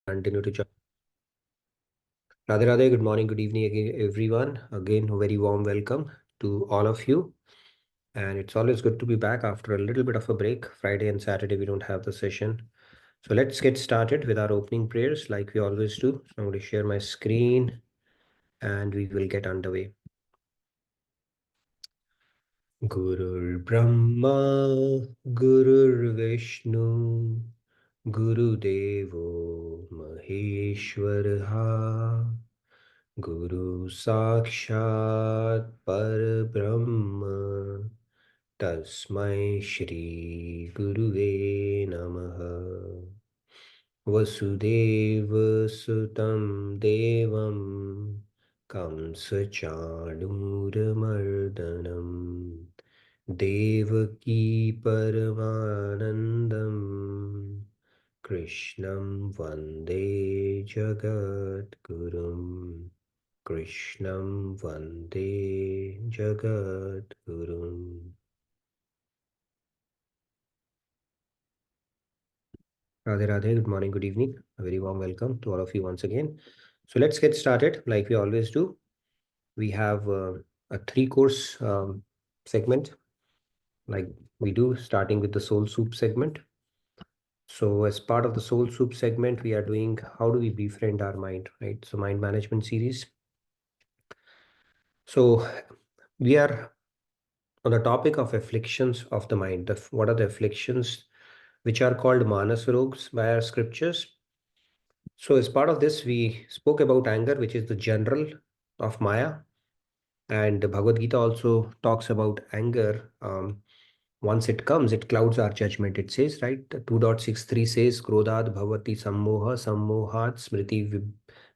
Continue to join. Radhe Radhe, good morning, good evening again, everyone. Again, a very warm welcome to all of you. And it's always good to be back after a little bit of a break. Friday and Saturday, we don't have the session. So let's get started with our opening prayers like we always do. So I'm going to share my screen and we will get underway. Gurur Brahma, Gurur Vishnu, Guru Devo Maheshwaraha. Guru Sakshat Parabrahma Tasmai Shri Guruve Namaha Vasudeva Sutam Devam Kamsa Chanuramardanam Devaki Paramanandam Krishnam Vande Jagat Gurum Krishnam Vande Jagat Gurum. Radhe Radhe, good morning, good evening. A very warm welcome to all of you once again. So let's get started like we always do. We have a three-course segment like we do, starting with the Soul Soup segment. So as part of the Soul Soup segment, we are doing how do we befriend our mind, right? So mind management series. So we are on the topic of afflictions of the mind. What are the afflictions which are called manas rogs by our scriptures? So as part of this, we spoke about anger, which is the general of Maya. And the Bhagavad Gita also talks about anger. Once it comes, it clouds our judgment. It says, right? 2.63 says, Krodad bhavati sammoha, sammohat smriti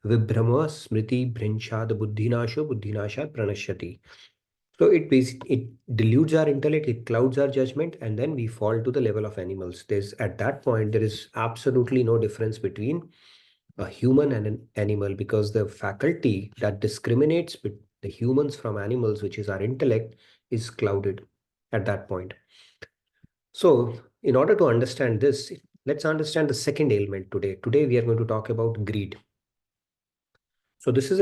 vibhrama, smriti bhrinchad buddhinasho, buddhinashat pranashyati. So it dilutes our intellect, it clouds our judgment, and then we fall to the level of animals. There's at that point there is absolutely no difference between a human and an animal, because the faculty that discriminates between the humans from animals, which is our intellect, is clouded at that point. So, in order to understand this, let's understand the second ailment today. Today we are going to talk about greed. So this is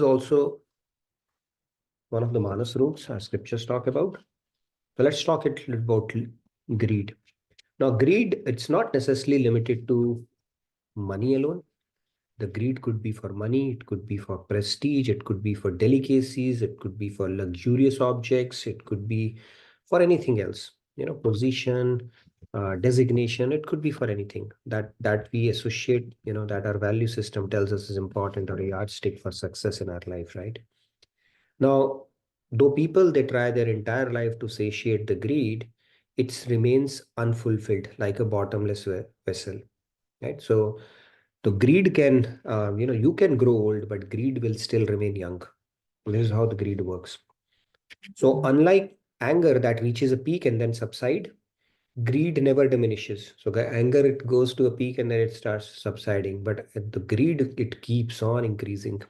also one of the manas roots our scriptures talk about. So let's talk a little about greed. Now, greed, it's not necessarily limited to money alone. The greed could be for money, it could be for prestige, it could be for delicacies, it could be for luxurious objects, it could be for anything else, position, designation, it could be for anything that we associate, that our value system tells us is important, or a yardstick for success in our life, right? Now, though people they try their entire life to satiate the greed, it remains unfulfilled like a bottomless vessel, right? So the greed can, you can grow old, but greed will still remain young. This is how the greed works. So unlike anger that reaches a peak and then subside, greed never diminishes. So the anger, it goes to a peak and then it starts subsiding, but the greed, it keeps on increasing.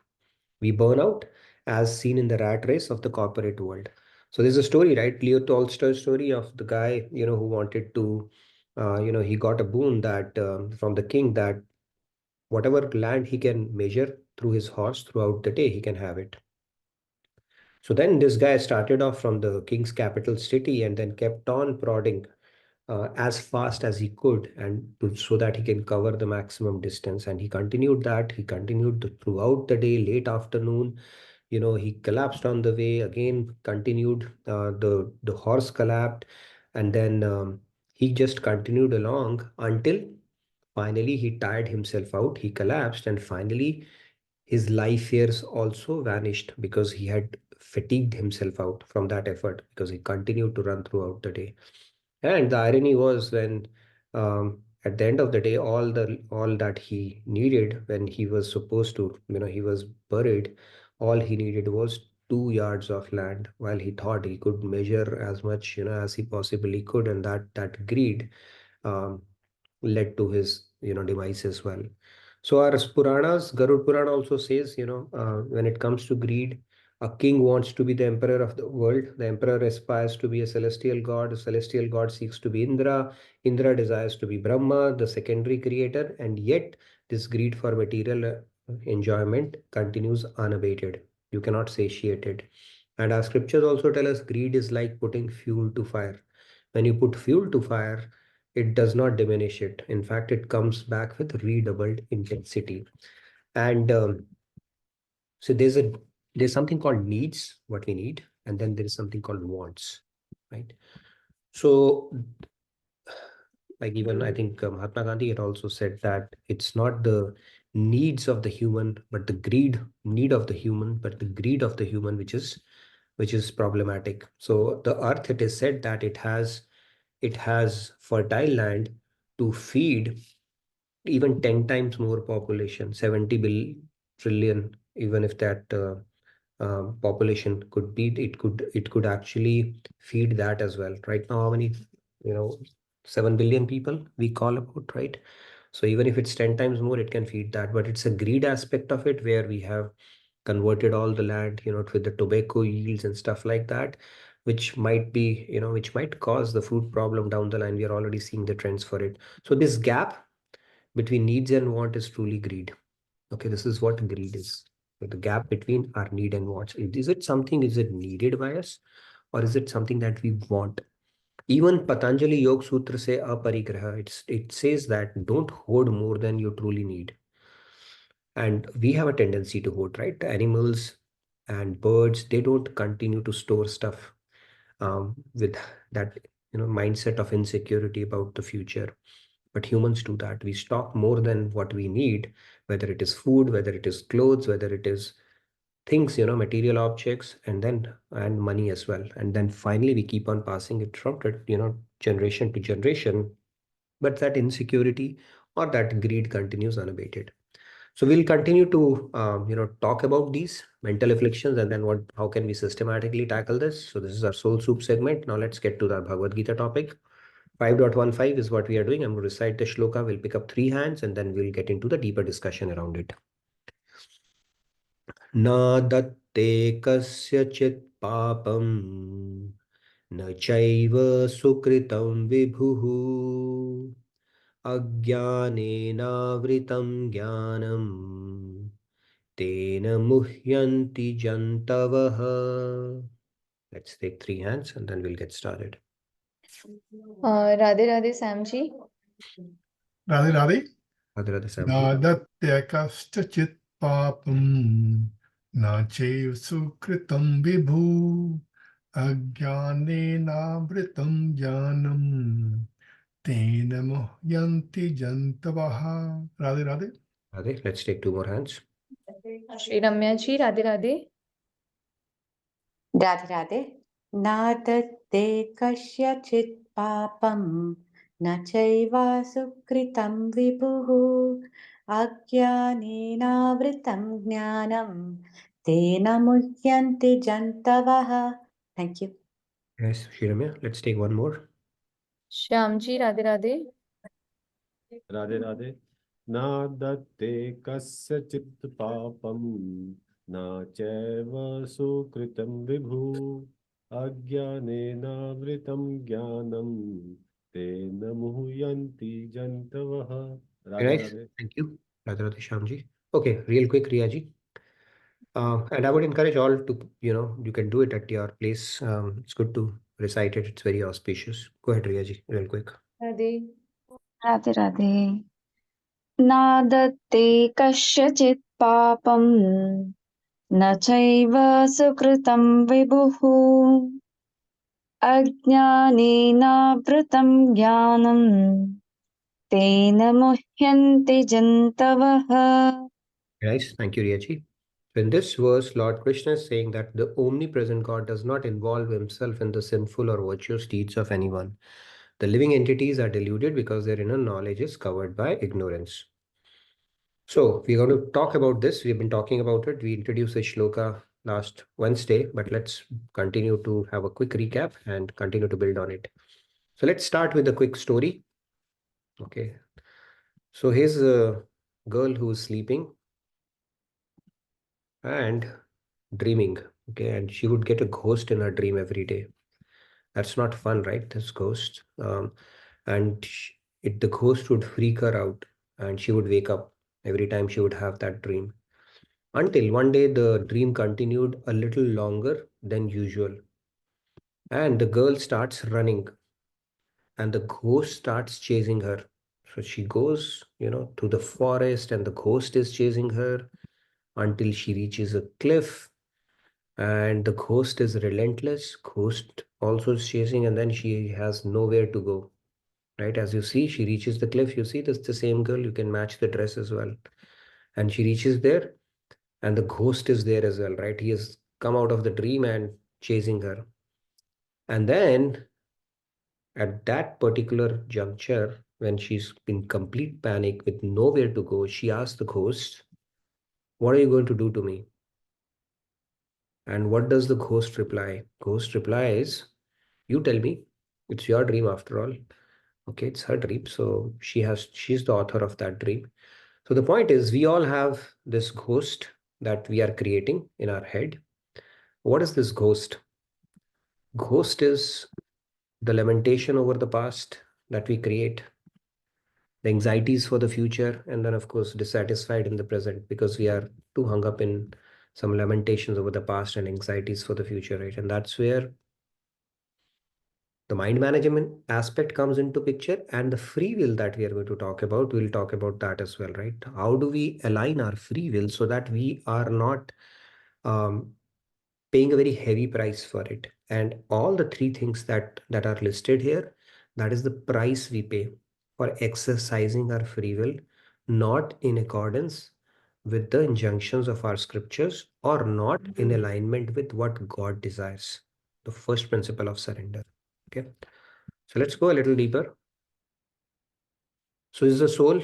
We burn out, as seen in the rat race of the corporate world. So there's a story, right? Leo Tolstoy's story of the guy, who wanted to, he got a boon that from the king, that whatever land he can measure through his horse throughout the day, he can have it. So then this guy started off from the king's capital city and then kept on prodding as fast as he could, and so that he can cover the maximum distance. And he continued that. He continued throughout the day, late afternoon. He collapsed on the way. Again, continued. The horse collapsed, and then he just continued along until finally he tired himself out. He collapsed, and finally his life years also vanished because he had fatigued himself out from that effort, because he continued to run throughout the day. And the irony was, when at the end of the day, all that he needed, when he was supposed to, he was buried, all he needed was 2 yards of land, while he thought he could measure as much, as he possibly could. And that greed um, led to his, demise as well. So our Puranas, Garud Purana also says, when it comes to greed, a king wants to be the emperor of the world. The emperor aspires to be a celestial god. The celestial god seeks to be Indra. Indra desires to be Brahma, the secondary creator. And yet this greed for material enjoyment continues unabated. You cannot satiate it. And our scriptures also tell us greed is like putting fuel to fire. When you put fuel to fire, it does not diminish it. In fact, it comes back with redoubled intensity. And so there's something called needs, what we need, and then there is something called wants, right? So, like even I think Mahatma Gandhi had also said that it's not the needs of the human, but the greed need of the human, but the greed of the human, which is problematic. So the earth, it is said that it has fertile land to feed even 10 times more population, 70 trillion, even if that population could be, it could actually feed that as well. Right now, how many, you know, 7 billion people we call about, right? So even if it's 10 times more, it can feed that. But it's a greed aspect of it where we have converted all the land, with the tobacco yields and stuff like that, which might be, which might cause the food problem down the line. We are already seeing the trends for it. So this gap between needs and want is truly greed. Okay, this is what greed is. The gap between our need and wants. Is it something, is it needed by us? Or is it something that we want? Even Patanjali Yoga Sutra say aparigraha. It says that don't hoard more than you truly need. And we have a tendency to hoard, right? Animals and birds, they don't continue to store stuff with that mindset of insecurity about the future. But humans do that. We stock more than what we need, whether it is food, whether it is clothes, whether it is things, material objects, and money as well. And then finally we keep on passing it from generation to generation. But that insecurity or that greed continues unabated. So we'll continue to talk about these mental afflictions, and then how can we systematically tackle this. So this is our soul soup segment. Now let's get to the Bhagavad Gita topic. 5.15 is what we are doing. I'm going to recite the shloka. We'll pick up 3 hands and then we'll get into the deeper discussion around it. Na datte kasyachit papam na chaiva sukritam vibhuhu ajnanenavritam jnanam tena muhyanti jantavaha. Let's take 3 hands and then we'll get started. Radhe Radhe Samji. Radhe Radhe. Radhe Radhe Sam. Nadatyakaschachit papam na chaiv sukritam vibhu ajnanenavritam jnanam tena muhyanti jantavaha. Radhe Radhe. Radhe, let's take 2 more hands. Shri Ramya ji, Radhe Radhe. Radhe Radhe. Nadatte kasyachit papam na chaiva sukritam vibhuhu ajnanenavritam jnanam tena muhyanti jantavaha. Thank you. Yes, Shiramya, let's take one more. Shyam ji, Radhe Radhe. Radhe Radhe. Na datte kasyachit papam na chaiva sukritam vibhu ajnanenavritam jnanam tena muhyanti jantavaha. Radhe Right. Radhe. Thank you. Radhe Radhe Shyamji. Okay, real quick, Riyaji. And I would encourage all to, you can do it at your place. It's good to recite it. It's very auspicious. Go ahead, Riyaji, real quick. Radhe. Radhe Radhe नादत्ते कस्यचित् पापं न चैव सुकृतं विभुः अज्ञानेनावृतं ज्ञानं तेन मुह्यन्ति जन्तवः. Nice. Thank you, Riyaji. So in this verse, Lord Krishna is saying that the omnipresent God does not involve himself in the sinful or virtuous deeds of anyone. The living entities are deluded because their inner knowledge is covered by ignorance. So we're going to talk about this. We've been talking about it. We introduced the shloka last Wednesday, but let's continue to have a quick recap and continue to build on it. So let's start with a quick story. Okay. So here's a girl who's sleeping and dreaming. Okay. And she would get a ghost in her dream every day. That's not fun, right? This ghost. And the ghost would freak her out and she would wake up every time she would have that dream. Until one day the dream continued a little longer than usual. And the girl starts running and the ghost starts chasing her. So she goes, through the forest and the ghost is chasing her until she reaches a cliff, and the ghost is relentless. Ghost also is chasing, and then she has nowhere to go. Right? As you see, she reaches the cliff. You see, this the same girl. You can match the dress as well. And she reaches there, and the ghost is there as well, right? He has come out of the dream and chasing her. And then at that particular juncture, when she's in complete panic with nowhere to go, she asks the ghost, "What are you going to do to me?" And what does the ghost reply? Ghost replies, "You tell me. It's your dream after all." Okay, it's her dream. So she's the author of that dream. So the point is, we all have this ghost that we are creating in our head. What is this ghost? Ghost is the lamentation over the past that we create, the anxieties for the future, and then, of course, dissatisfied in the present because we are too hung up in some lamentations over the past and anxieties for the future, right? And that's where the mind management aspect comes into picture, and the free will that we are going to talk about, we'll talk about that as well, right? How do we align our free will so that we are not um, paying a very heavy price for it? And all the three things that are listed here, that is the price we pay for exercising our free will, not in accordance with the injunctions of our scriptures or not in alignment with what God desires. The first principle of surrender. Okay, so let's go a little deeper. So is the soul.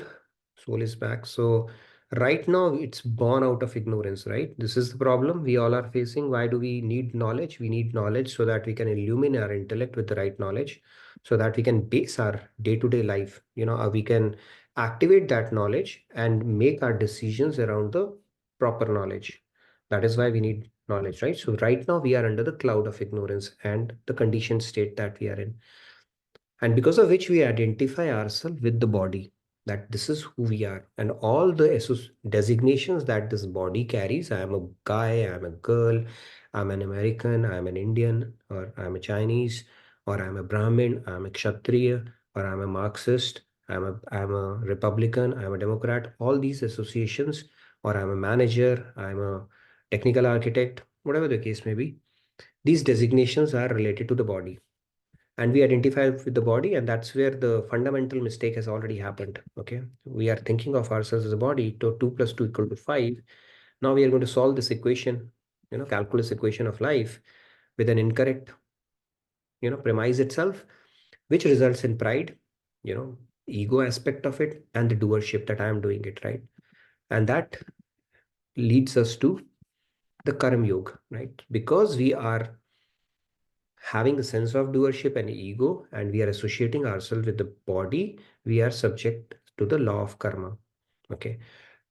Soul is back. So right now it's born out of ignorance, right? This is the problem we all are facing. Why do we need knowledge? We need knowledge so that we can illumine our intellect with the right knowledge, so that we can base our day-to-day life. We can activate that knowledge and make our decisions around the proper knowledge. That is why we need knowledge, right? So right now we are under the cloud of ignorance and the conditioned state that we are in, and because of which we identify ourselves with the body, that this is who we are, and all the designations that this body carries. I am a guy, I am a girl, I'm an American, I'm an Indian, or I'm a Chinese, or I'm a Brahmin, I'm a Kshatriya, or I'm a Marxist, I'm a Republican, I'm a Democrat. All these associations, or I'm a manager, I'm a technical architect, whatever the case may be, these designations are related to the body, and we identify with the body, and that's where the fundamental mistake has already happened. Okay, we are thinking of ourselves as a body, to 2 plus 2 equal to 5. Now we are going to solve this equation, calculus equation of life, with an incorrect premise itself, which results in pride, ego aspect of it, and the doership that I am doing it, right? And that leads us to the karma yoga, right? Because we are having a sense of doership and ego, and we are associating ourselves with the body, we are subject to the law of karma. Okay,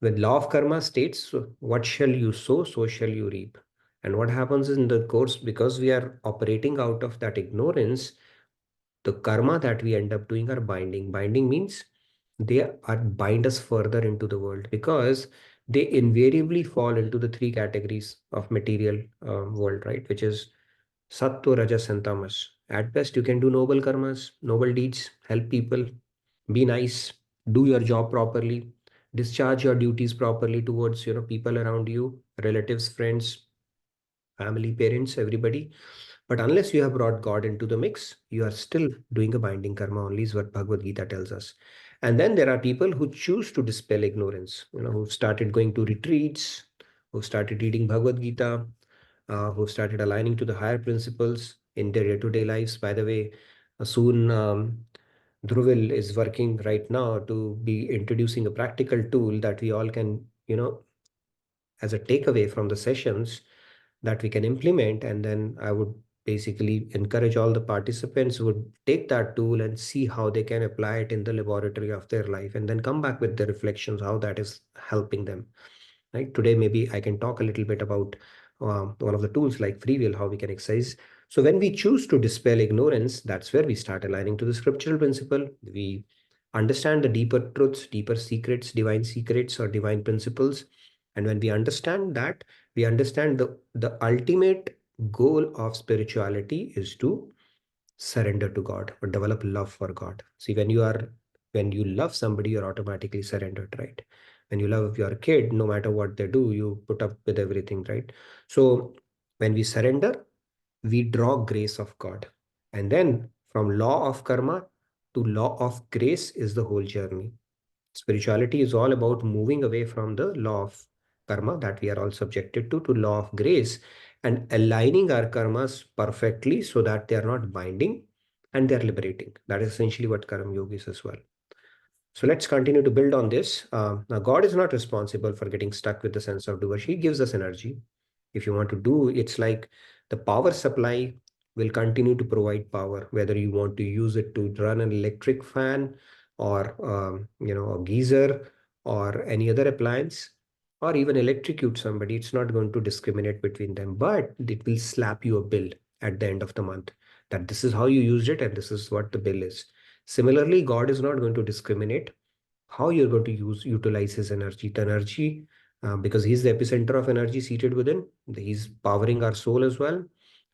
when law of karma states, so what shall you sow, so shall you reap. And what happens in the course, because we are operating out of that ignorance, the karma that we end up doing are binding means they are bind us further into the world, because they invariably fall into the three categories of material world, right? Which is Sattva, Rajas, and Tamas. At best, you can do noble karmas, noble deeds, help people, be nice, do your job properly, discharge your duties properly towards people around you, relatives, friends, family, parents, everybody. But unless you have brought God into the mix, you are still doing a binding karma only, is what Bhagavad Gita tells us. And then there are people who choose to dispel ignorance, who started going to retreats, who started reading Bhagavad Gita, who started aligning to the higher principles in their day-to-day lives. By the way, soon Dhruvil is working right now to be introducing a practical tool that we all can, as a takeaway from the sessions, that we can implement. And then I would basically encourage all the participants would take that tool and see how they can apply it in the laboratory of their life, and then come back with the reflections how that is helping them. Right, today maybe I can talk a little bit about one of the tools like free will, how we can exercise. So when we choose to dispel ignorance, that's where we start aligning to the scriptural principle. We understand the deeper truths, deeper secrets, divine secrets or divine principles. And when we understand that, we understand the ultimate goal of spirituality is to surrender to God or develop love for God. See, when you love somebody, you're automatically surrendered, right? When you love your kid, no matter what they do, you put up with everything, right? So when we surrender, we draw grace of God. And then from law of karma to law of grace is the whole journey. Spirituality is all about moving away from the law of karma that we are all subjected to law of grace, and aligning our karmas perfectly so that they are not binding and they are liberating. That is essentially what karma yoga is as well. So let's continue to build on this. Now, God is not responsible for getting stuck with the sense of doer. He gives us energy. If you want to do, it's like the power supply will continue to provide power, whether you want to use it to run an electric fan or a geyser or any other appliance, or even electrocute somebody. It's not going to discriminate between them, but it will slap you a bill at the end of the month that this is how you used it and this is what the bill is. Similarly, God is not going to discriminate how you're going to utilize his energy. The energy, because he's the epicenter of energy seated within. He's powering our soul as well,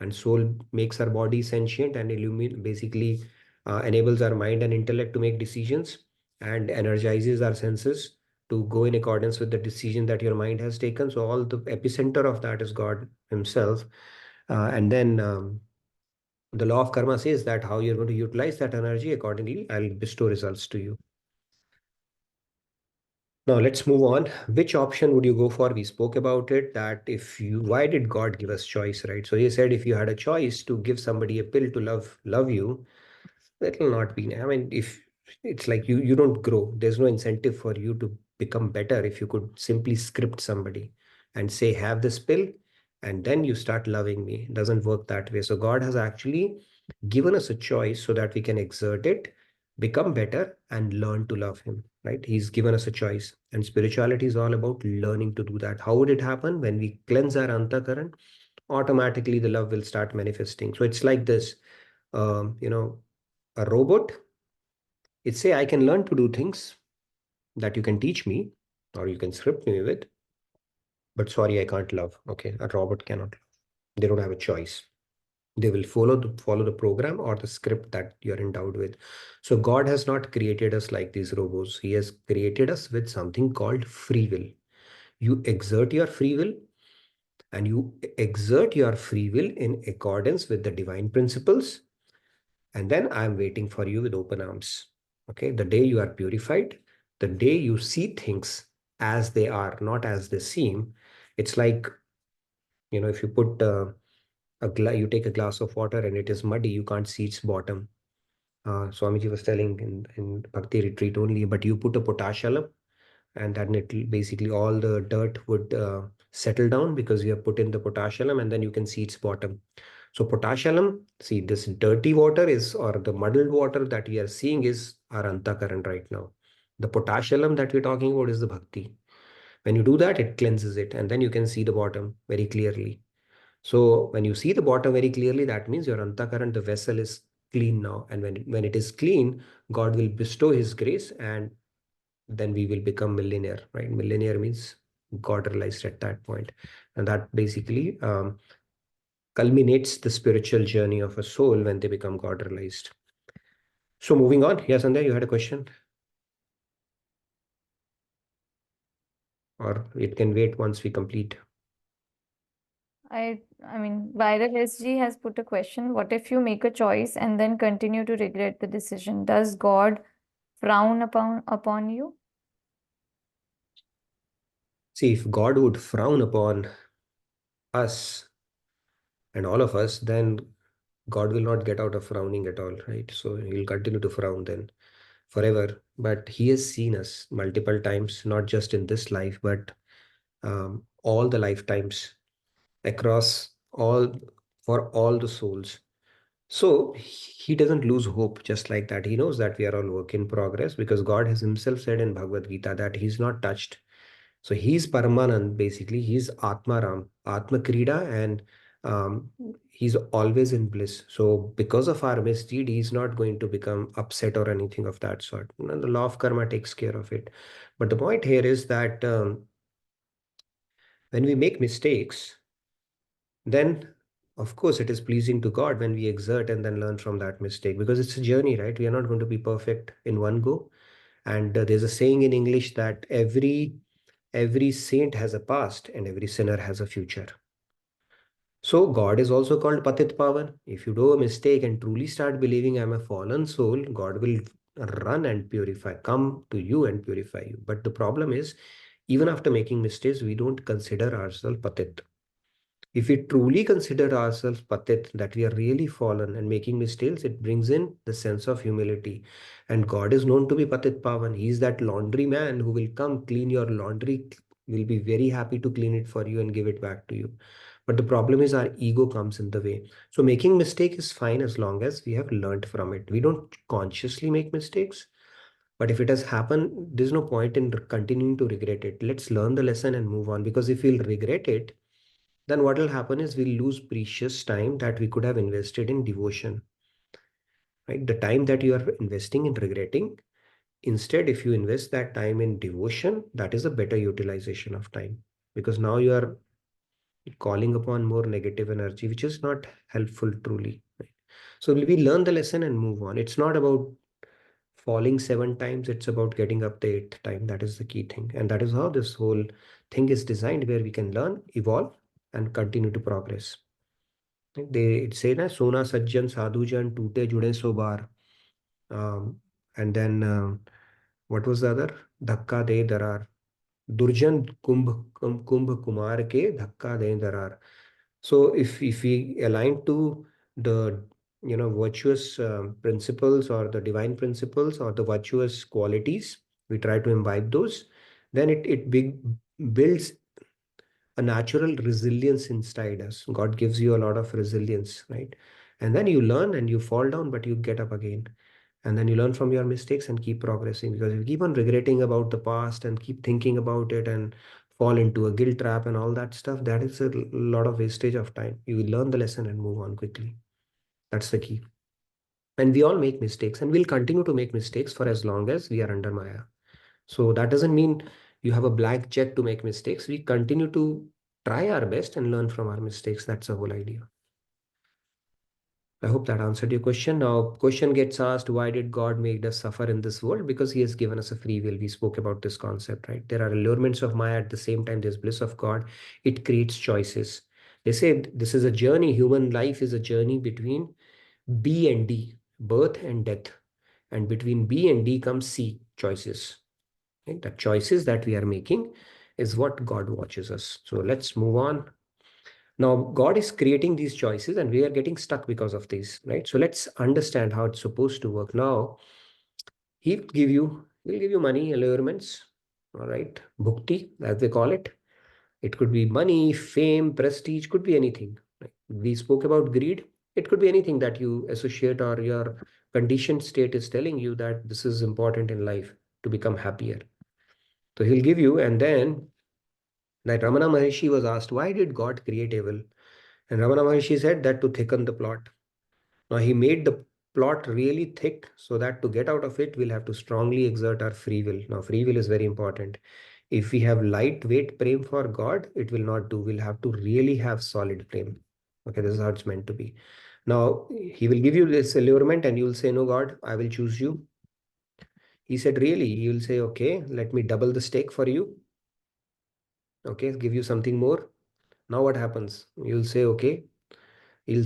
and soul makes our body sentient and basically enables our mind and intellect to make decisions and energizes our senses to go in accordance with the decision that your mind has taken. So all the epicenter of that is God himself. And then the law of karma says that how you're going to utilize that energy, accordingly I'll bestow results to you. Now let's move on. Which option would you go for? We spoke about it, that why did God give us choice, right? So he said if you had a choice to give somebody a pill to love you, that will not be. I mean, if it's like you don't grow, there's no incentive for you to become better if you could simply script somebody and say, have this pill, and then you start loving me. It doesn't work that way. So God has actually given us a choice so that we can exert it, become better, and learn to love him, right? He's given us a choice. And spirituality is all about learning to do that. How would it happen? When we cleanse our antakaran, automatically the love will start manifesting. So it's like this, a robot. It's say I can learn to do things that you can teach me or you can script me with, but sorry, I can't love. Okay, a robot cannot love. They don't have a choice. They will follow the program or the script that you're endowed with. So God has not created us like these robots. He has created us with something called free will. You exert your free will, and you exert your free will in accordance with the divine principles. And then I'm waiting for you with open arms. Okay, the day you are purified, the day you see things as they are, not as they seem. It's like, if you put you take a glass of water and it is muddy, you can't see its bottom. Swamiji was telling in Bhakti retreat only, but you put a potash alam, and then basically all the dirt would settle down because you have put in the potash alam, and then you can see its bottom. So potash alam, see, this dirty water is, or the muddled water that we are seeing is our antakaran right now. The potash alam that we're talking about is the bhakti. When you do that, it cleanses it, and then you can see the bottom very clearly. So when you see the bottom very clearly, that means your antakaran, the vessel, is clean now. And when it is clean, God will bestow his grace, and then we will become millionaire, right? Millionaire means God realized at that point. And that basically culminates the spiritual journey of a soul when they become God realized. So moving on. Yes, Sandhya, you had a question? Or it can wait once we complete. I mean, Viral SG has put a question. What if you make a choice and then continue to regret the decision? Does God frown upon you? See, if God would frown upon us and all of us, then God will not get out of frowning at all, right? So he'll continue to frown then forever. But he has seen us multiple times, not just in this life, but all the lifetimes across all, for all the souls. So he doesn't lose hope just like that. He knows that we are all work in progress, because God has himself said in Bhagavad Gita that he's not touched. So he's Paramanand, basically. He's Atmaram, Atma Krida, and he's always in bliss. So because of our misdeed, he's not going to become upset or anything of that sort. You know, the law of karma takes care of it. But the point here is that when we make mistakes, then of course it is pleasing to God when we exert and then learn from that mistake, because it's a journey, right? We are not going to be perfect in one go. And there's a saying in English that every saint has a past and every sinner has a future. So God is also called Patit Pavan. If you do a mistake and truly start believing I'm a fallen soul, God will run and purify, come to you and purify you. But the problem is, even after making mistakes, we don't consider ourselves Patit. If we truly consider ourselves patit, that we are really fallen and making mistakes, it brings in the sense of humility. And God is known to be patit pavan. He is that laundry man who will come clean your laundry, will be very happy to clean it for you and give it back to you. But the problem is our ego comes in the way. So making mistake is fine as long as we have learned from it. We don't consciously make mistakes. But if it has happened, there's no point in continuing to regret it. Let's learn the lesson and move on. Because if we'll regret it, then what will happen is we'll lose precious time that we could have invested in devotion, right? The time that you are investing in regretting, instead, if you invest that time in devotion, that is a better utilization of time, because now you are calling upon more negative energy, which is not helpful truly, right? So we learn the lesson and move on. It's not about falling 7 times, it's about getting up the 8th time. That is the key thing. And that is how this whole thing is designed, where we can learn, evolve, and continue to progress. They say na sona sajjan sadhujan toote jude so bar. And then what was the other? Dhakka de darar. Durjan kumbh kumar ke dhakka de darar. So if we align to the virtuous principles or the divine principles or the virtuous qualities, we try to imbibe those, then it builds a natural resilience inside us. God gives you a lot of resilience, right? And then you learn and you fall down, but you get up again. And then you learn from your mistakes and keep progressing. Because if you keep on regretting about the past and keep thinking about it and fall into a guilt trap and all that stuff, that is a lot of wastage of time. You will learn the lesson and move on quickly. That's the key. And we all make mistakes, and we'll continue to make mistakes for as long as we are under Maya. So that doesn't mean you have a blank check to make mistakes. We continue to try our best and learn from our mistakes. That's the whole idea. I hope that answered your question. Now, question gets asked, why did God make us suffer in this world? Because he has given us a free will. We spoke about this concept, right? There are allurements of Maya. At the same time, there's bliss of God. It creates choices. They say this is a journey. Human life is a journey between B and D, birth and death. And between B and D comes C, choices. Right? The choices that we are making is what God watches us. So let's move on. Now, God is creating these choices and we are getting stuck because of these, right? So let's understand how it's supposed to work. Now, he'll give you money, allurements, all right? Bhukti, as they call it. It could be money, fame, prestige, could be anything. Right? We spoke about greed. It could be anything that you associate or your conditioned state is telling you that this is important in life to become happier. So he'll give you, and then that Ramana Maharshi was asked, why did God create evil? And Ramana Maharshi said that to thicken the plot. Now he made the plot really thick so that to get out of it, we'll have to strongly exert our free will. Now, free will is very important. If we have lightweight prem for God, it will not do. We'll have to really have solid prem. Okay, this is how it's meant to be. Now, he will give you this allurement and you will say, no, God, I will choose you. He said, really? He will say, okay, let me double the stake for you. Okay, give you something more. Now what happens? You'll say, okay, he'll,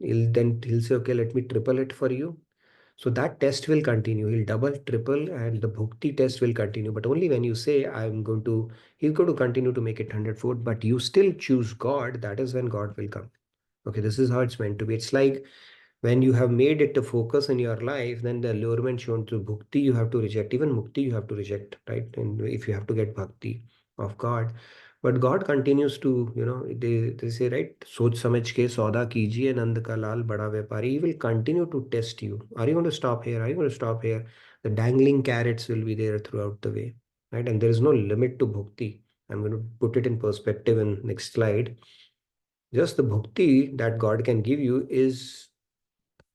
he'll say, okay, let me triple it for you. So that test will continue. He'll double, triple, and the bhukti test will continue. But only when you say, he's going to continue to make it 100-fold, but you still choose God, that is when God will come. Okay, this is how it's meant to be. It's like when you have made it a focus in your life, then the allurement shown through bhakti, you have to reject. Even mukti, you have to reject, right? And if you have to get bhakti of God. But God continues to, they say, right? Soch samajh ke sauda kijiye nand ka lal bada vyapari. He will continue to test you. Are you going to stop here? Are you going to stop here? The dangling carrots will be there throughout the way, right? And there is no limit to bhakti. I'm going to put it in perspective in next slide. Just the bhakti that God can give you is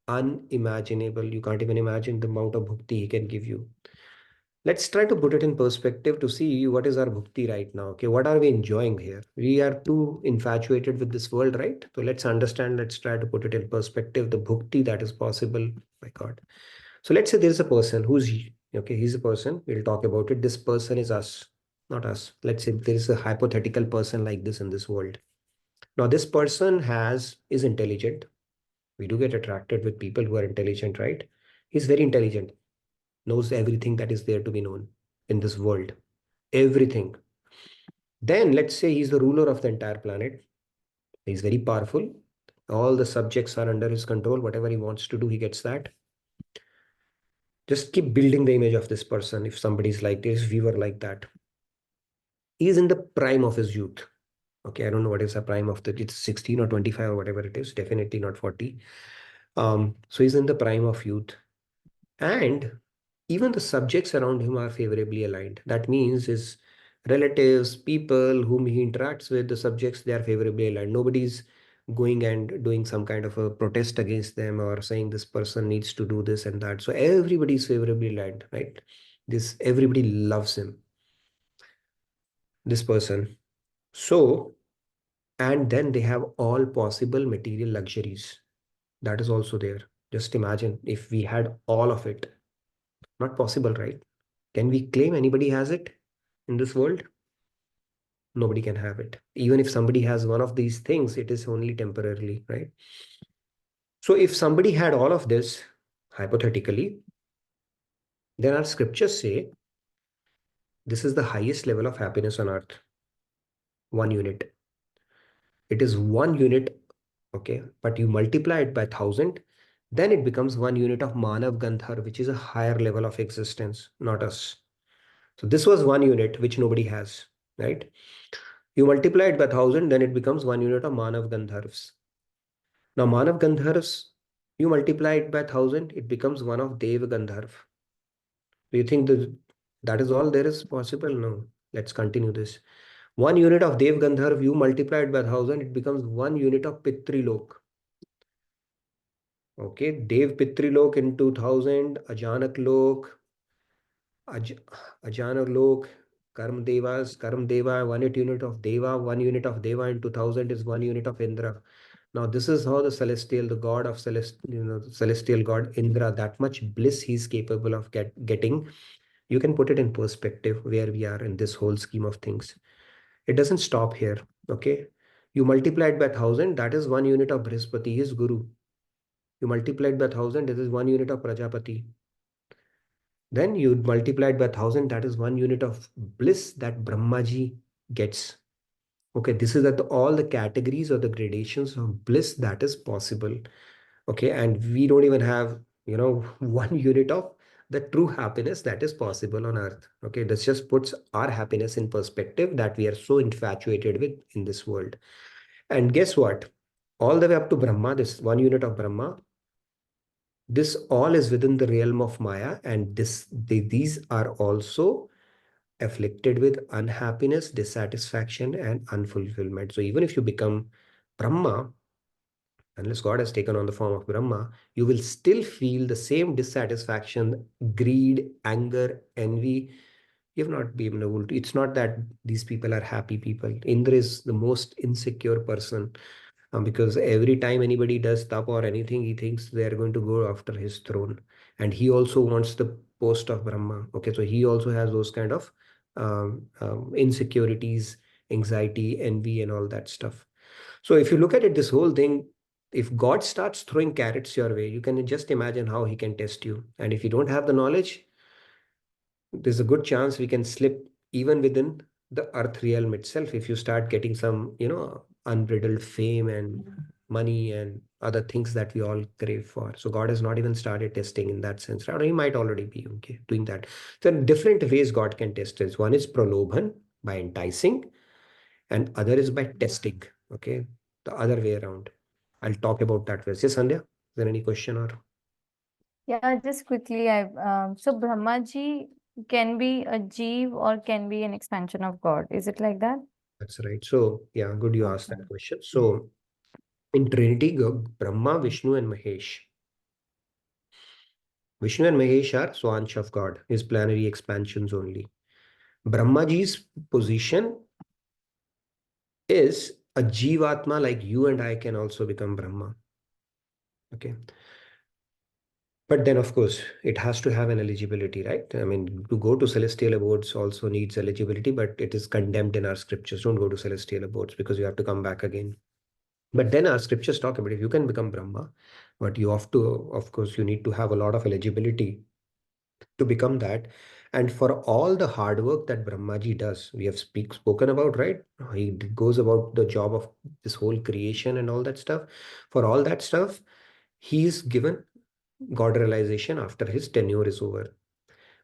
unimaginable. You can't even imagine the amount of bhakti he can give you. Let's try to put it in perspective to see what is our bhakti right now. Okay, what are we enjoying here? We are too infatuated with this world, right? So let's understand, let's try to put it in perspective, the bhakti that is possible by God. So let's say there's a person who's, okay, he's a person, we'll talk about it. This person is us, not us. Let's say there is a hypothetical person like this in this world. Now, this person is intelligent. We do get attracted with people who are intelligent, right? He's very intelligent, knows everything that is there to be known in this world, everything. Then let's say he's the ruler of the entire planet. He's very powerful. All the subjects are under his control. Whatever he wants to do, he gets that. Just keep building the image of this person. If somebody's like this, if we were like that. He's in the prime of his youth. Okay, I don't know what is the prime of it's 16 or 25 or whatever it is. Definitely not 40. So he's in the prime of youth. And even the subjects around him are favorably aligned. That means his relatives, people whom he interacts with, the subjects, they are favorably aligned. Nobody's going and doing some kind of a protest against them or saying this person needs to do this and that. So everybody is favorably aligned, right? Everybody loves him, this person. So, and then they have all possible material luxuries. That is also there. Just imagine if we had all of it. Not possible, right? Can we claim anybody has it in this world? Nobody can have it. Even if somebody has one of these things, it is only temporarily, right? So if somebody had all of this, hypothetically, then our scriptures say this is the highest level of happiness on earth. 1 unit. It is 1 unit, okay? But you multiply it by 1,000, then it becomes 1 unit of Manav Gandhar, which is a higher level of existence, not us. So this was 1 unit, which nobody has, right? You multiply it by 1,000, then it becomes 1 unit of Manav Gandharvs. Now, Manav Gandharvs, you multiply it by 1,000, it becomes one of Dev Gandharv. Do you think that is all there is possible? No. Let's continue this. 1 unit of Dev Gandharv, you multiply it by 1,000, it becomes 1 unit of Pitrilok. Okay, Dev Pitrilok into 1,000, Ajanak Lok, Ajanak Lok, Karm Devas, Karm Deva, 1 unit of Deva, 1 unit of Deva into 1,000 is 1 unit of Indra. Now, this is how the celestial, the god of the celestial god Indra, that much bliss he's capable of getting. You can put it in perspective where we are in this whole scheme of things. It doesn't stop here. Okay. You multiply it by 1,000, that is 1 unit of Brihaspati, his guru. You multiply it by 1,000, this is 1 unit of Prajapati. Then you multiply it by 1,000, that is 1 unit of bliss that Brahmaji gets. Okay, this is all the categories or the gradations of bliss that is possible. Okay, and we don't even have 1 unit of the true happiness that is possible on earth. Okay, this just puts our happiness in perspective that we are so infatuated with in this world. And guess what? All the way up to Brahma, this 1 unit of Brahma, this all is within the realm of Maya, and these are also afflicted with unhappiness, dissatisfaction, and unfulfillment. So even if you become Brahma, unless God has taken on the form of Brahma, you will still feel the same dissatisfaction, greed, anger, envy. You have not been able to. It's not that these people are happy people. Indra is the most insecure person because every time anybody does tap or anything, he thinks they are going to go after his throne. And he also wants the post of Brahma. Okay, so he also has those kind of insecurities, anxiety, envy, and all that stuff. So if you look at it, this whole thing, if God starts throwing carrots your way, you can just imagine how he can test you. And if you don't have the knowledge, there's a good chance we can slip even within the earth realm itself if you start getting some, unbridled fame and money and other things that we all crave for. So God has not even started testing in that sense, right? He might already be okay doing that. So different ways God can test us. One is pralobhan, by enticing, and other is by testing. Okay, the other way around. I'll talk about that first. Yes, Sandhya, is there any question or? Yeah, just quickly, so Brahmaji can be a jeev or can be an expansion of God. Is it like that? That's right. So yeah, good you asked that question. So In Trinity, Brahma, Vishnu, and Mahesh. Vishnu and Mahesh are Swansh of God, his planetary expansions only. Brahmaji's position is a Jivatma like you and I can also become Brahma. Okay. But then, of course, it has to have an eligibility, right? I mean, to go to celestial abodes also needs eligibility, but it is condemned in our scriptures. Don't go to celestial abodes because you have to come back again. But then our scriptures talk about if you can become Brahma, but you have to, of course, you need to have a lot of eligibility to become that. And for all the hard work that Brahmaji does, we have spoken about, right? He goes about the job of this whole creation and all that stuff. For all that stuff, he's given God realization after his tenure is over.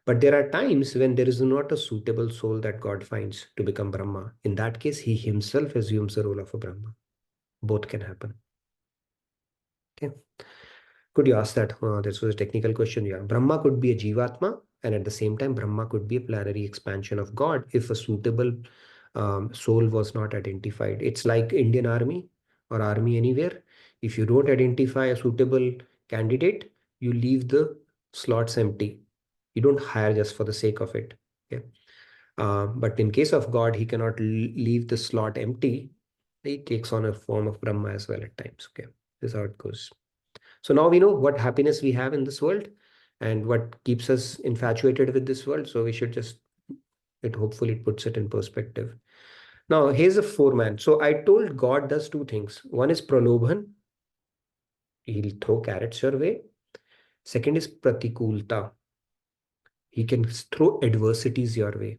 But there are times when there is not a suitable soul that God finds to become Brahma. In that case, he himself assumes the role of a Brahma. Both can happen. Okay. Could you ask that? This was a technical question. Yeah. Brahma could be a Jivatma, and at the same time, Brahma could be a planetary expansion of God if a suitable soul was not identified. It's like Indian Army or Army anywhere. If you don't identify a suitable candidate, you leave the slots empty. You don't hire just for the sake of it. Okay. But in case of God, he cannot leave the slot empty. He takes on a form of Brahma as well at times. Okay. This is how it goes. So now we know what happiness we have in this world and what keeps us infatuated with this world. So we should just, it hopefully puts it in perspective. Now here's a foreman. So I told God does two things. One is pralobhan. He'll throw carrots your way. Second is pratikulta. He can throw adversities your way.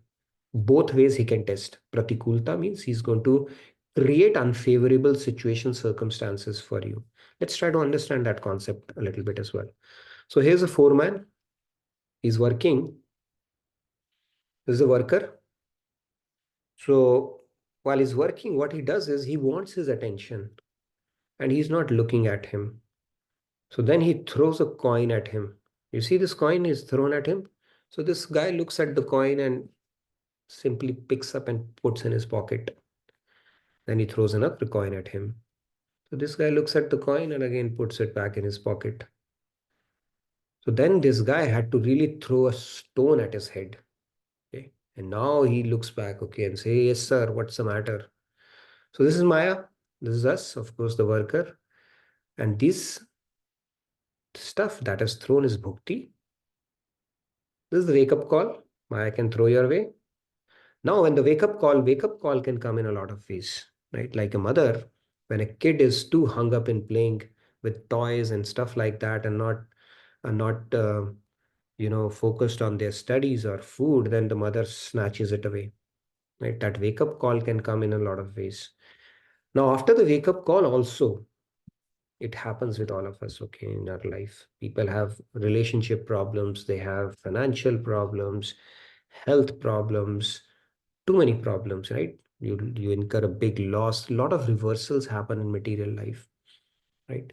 Both ways he can test. Pratikulta means he's going to create unfavorable situation circumstances for you. Let's try to understand that concept a little bit as well. So here's a foreman. He's working. This is a worker. So while he's working, what he does is he wants his attention and he's not looking at him. So then he throws a coin at him. You see this coin is thrown at him. So this guy looks at the coin and simply picks up and puts in his pocket. Then he throws another coin at him. So this guy looks at the coin and again puts it back in his pocket. So then this guy had to really throw a stone at his head. Okay. And now he looks back, okay, and say, yes, sir, what's the matter? So this is Maya. This is us, of course, the worker. And this stuff that is thrown is bhukti. This is the wake-up call. Maya can throw your way. Now, when the wake-up call can come in a lot of ways, right? Like a mother, when a kid is too hung up in playing with toys and stuff like that and not focused on their studies or food, then the mother snatches it away, right? That wake-up call can come in a lot of ways. Now, after the wake-up call also, it happens with all of us, okay, in our life. People have relationship problems, they have financial problems, health problems, too many problems, right? You incur a big loss. A lot of reversals happen in material life, right?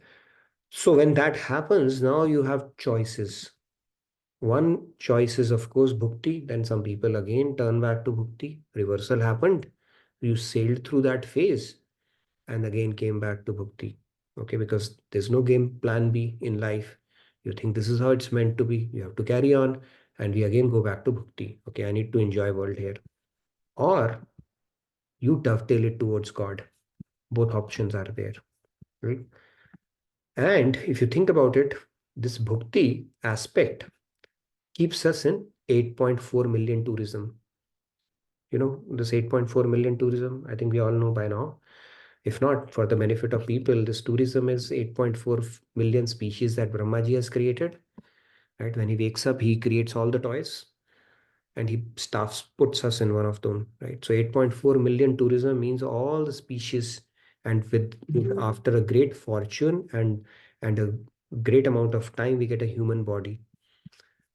So when that happens, now you have choices. One choice is, of course, bhukti. Then some people again turn back to bhukti. Reversal happened. You sailed through that phase and again came back to bhukti. Okay, because there's no game plan B in life. You think this is how it's meant to be. You have to carry on. And we again go back to bhukti. Okay, I need to enjoy world here. Or you dovetail it towards God. Both options are there, right? And if you think about it, this bhukti aspect keeps us in 8.4 million tourism. You know, this 8.4 million tourism, I think we all know by now. If not, for the benefit of people, this tourism is 8.4 million species that Brahmaji has created. Right? When he wakes up, he creates all the toys and he puts us in one of them. Right? So 8.4 million tourism means all the species, and after a great fortune and a great amount of time, we get a human body.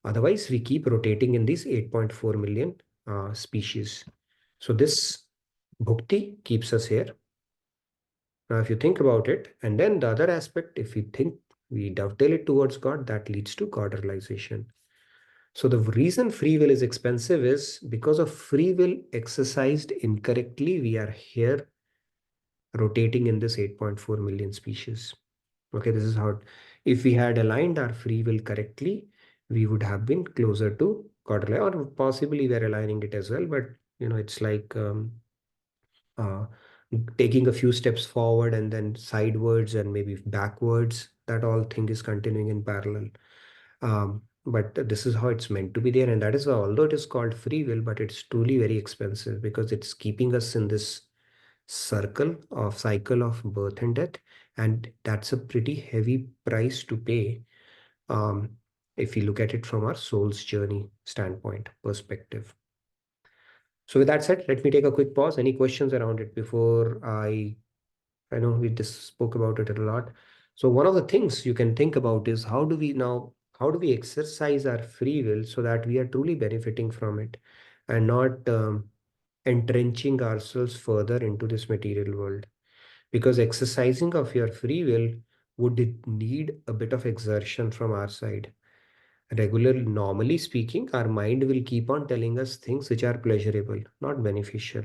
Otherwise, we keep rotating in these 8.4 million species. So this bhukti keeps us here. Now, if you think about it, and then the other aspect, if we think we dovetail it towards God, that leads to God realization. So the reason free will is expensive is because of free will exercised incorrectly, we are here rotating in this 8.4 million species. Okay, this is how, if we had aligned our free will correctly, we would have been closer to God, or possibly we're aligning it as well. But it's like uh, taking a few steps forward and then sidewards and maybe backwards. That all thing is continuing in parallel. But this is how it's meant to be there, and that is why, although it is called free will, but it's truly very expensive because it's keeping us in this cycle of birth and death, and that's a pretty heavy price to pay, um, if you look at it from our soul's journey standpoint perspective. So with that said, let me take a quick pause. Any questions around it before I know we just spoke about it a lot. So one of the things you can think about is how do we exercise our free will so that we are truly benefiting from it and not entrenching ourselves further into this material world. Because exercising of your free will would need a bit of exertion from our side. Normally speaking, our mind will keep on telling us things which are pleasurable, not beneficial.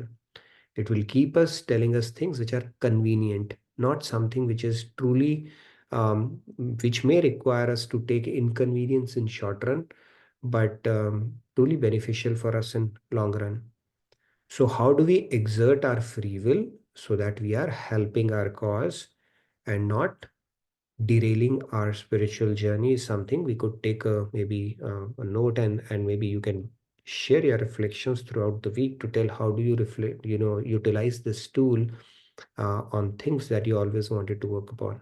It will keep us telling us things which are convenient, not something which is truly, which may require us to take inconvenience in short run, but truly beneficial for us in long run. So how do we exert our free will so that we are helping our cause and not derailing our spiritual journey is something we could take a note, and maybe you can share your reflections throughout the week to tell how do you reflect, utilize this tool on things that you always wanted to work upon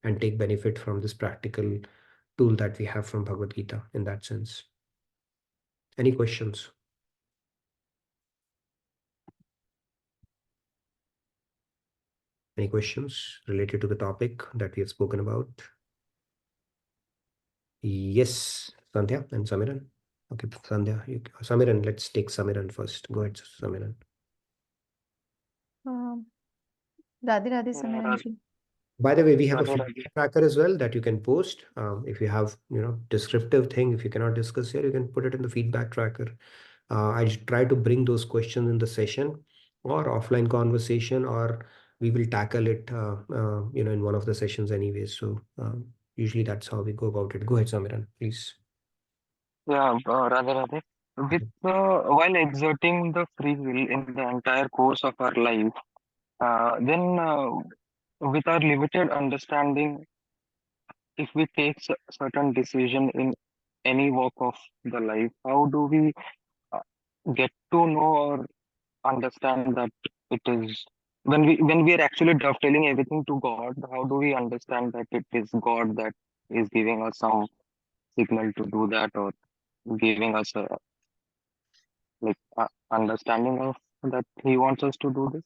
and take benefit from this practical tool that we have from Bhagavad Gita in that sense. Any questions? Any questions related to the topic that we have spoken about? Yes, Sandhya and Samiran. Okay, Sandhya, Samiran, let's take Samiran first. Go ahead, Samiran. Radhe Radhe Samiran ji. By the way, we have a feedback tracker as well that you can post. If you have, descriptive thing, if you cannot discuss here, you can put it in the feedback tracker. I try to bring those questions in the session or offline conversation, or we will tackle it, in one of the sessions anyways. So usually that's how we go about it. Go ahead, Samiran, please. Yeah, Radhe Radhe. With while exerting the free will in the entire course of our life, then with our limited understanding, if we take certain decision in any walk of the life, how do we uh, get to know or understand that it is when we are actually dovetailing everything to God? How do we understand that it is God that is giving us some signal to do that, or giving us a understanding of that he wants us to do this?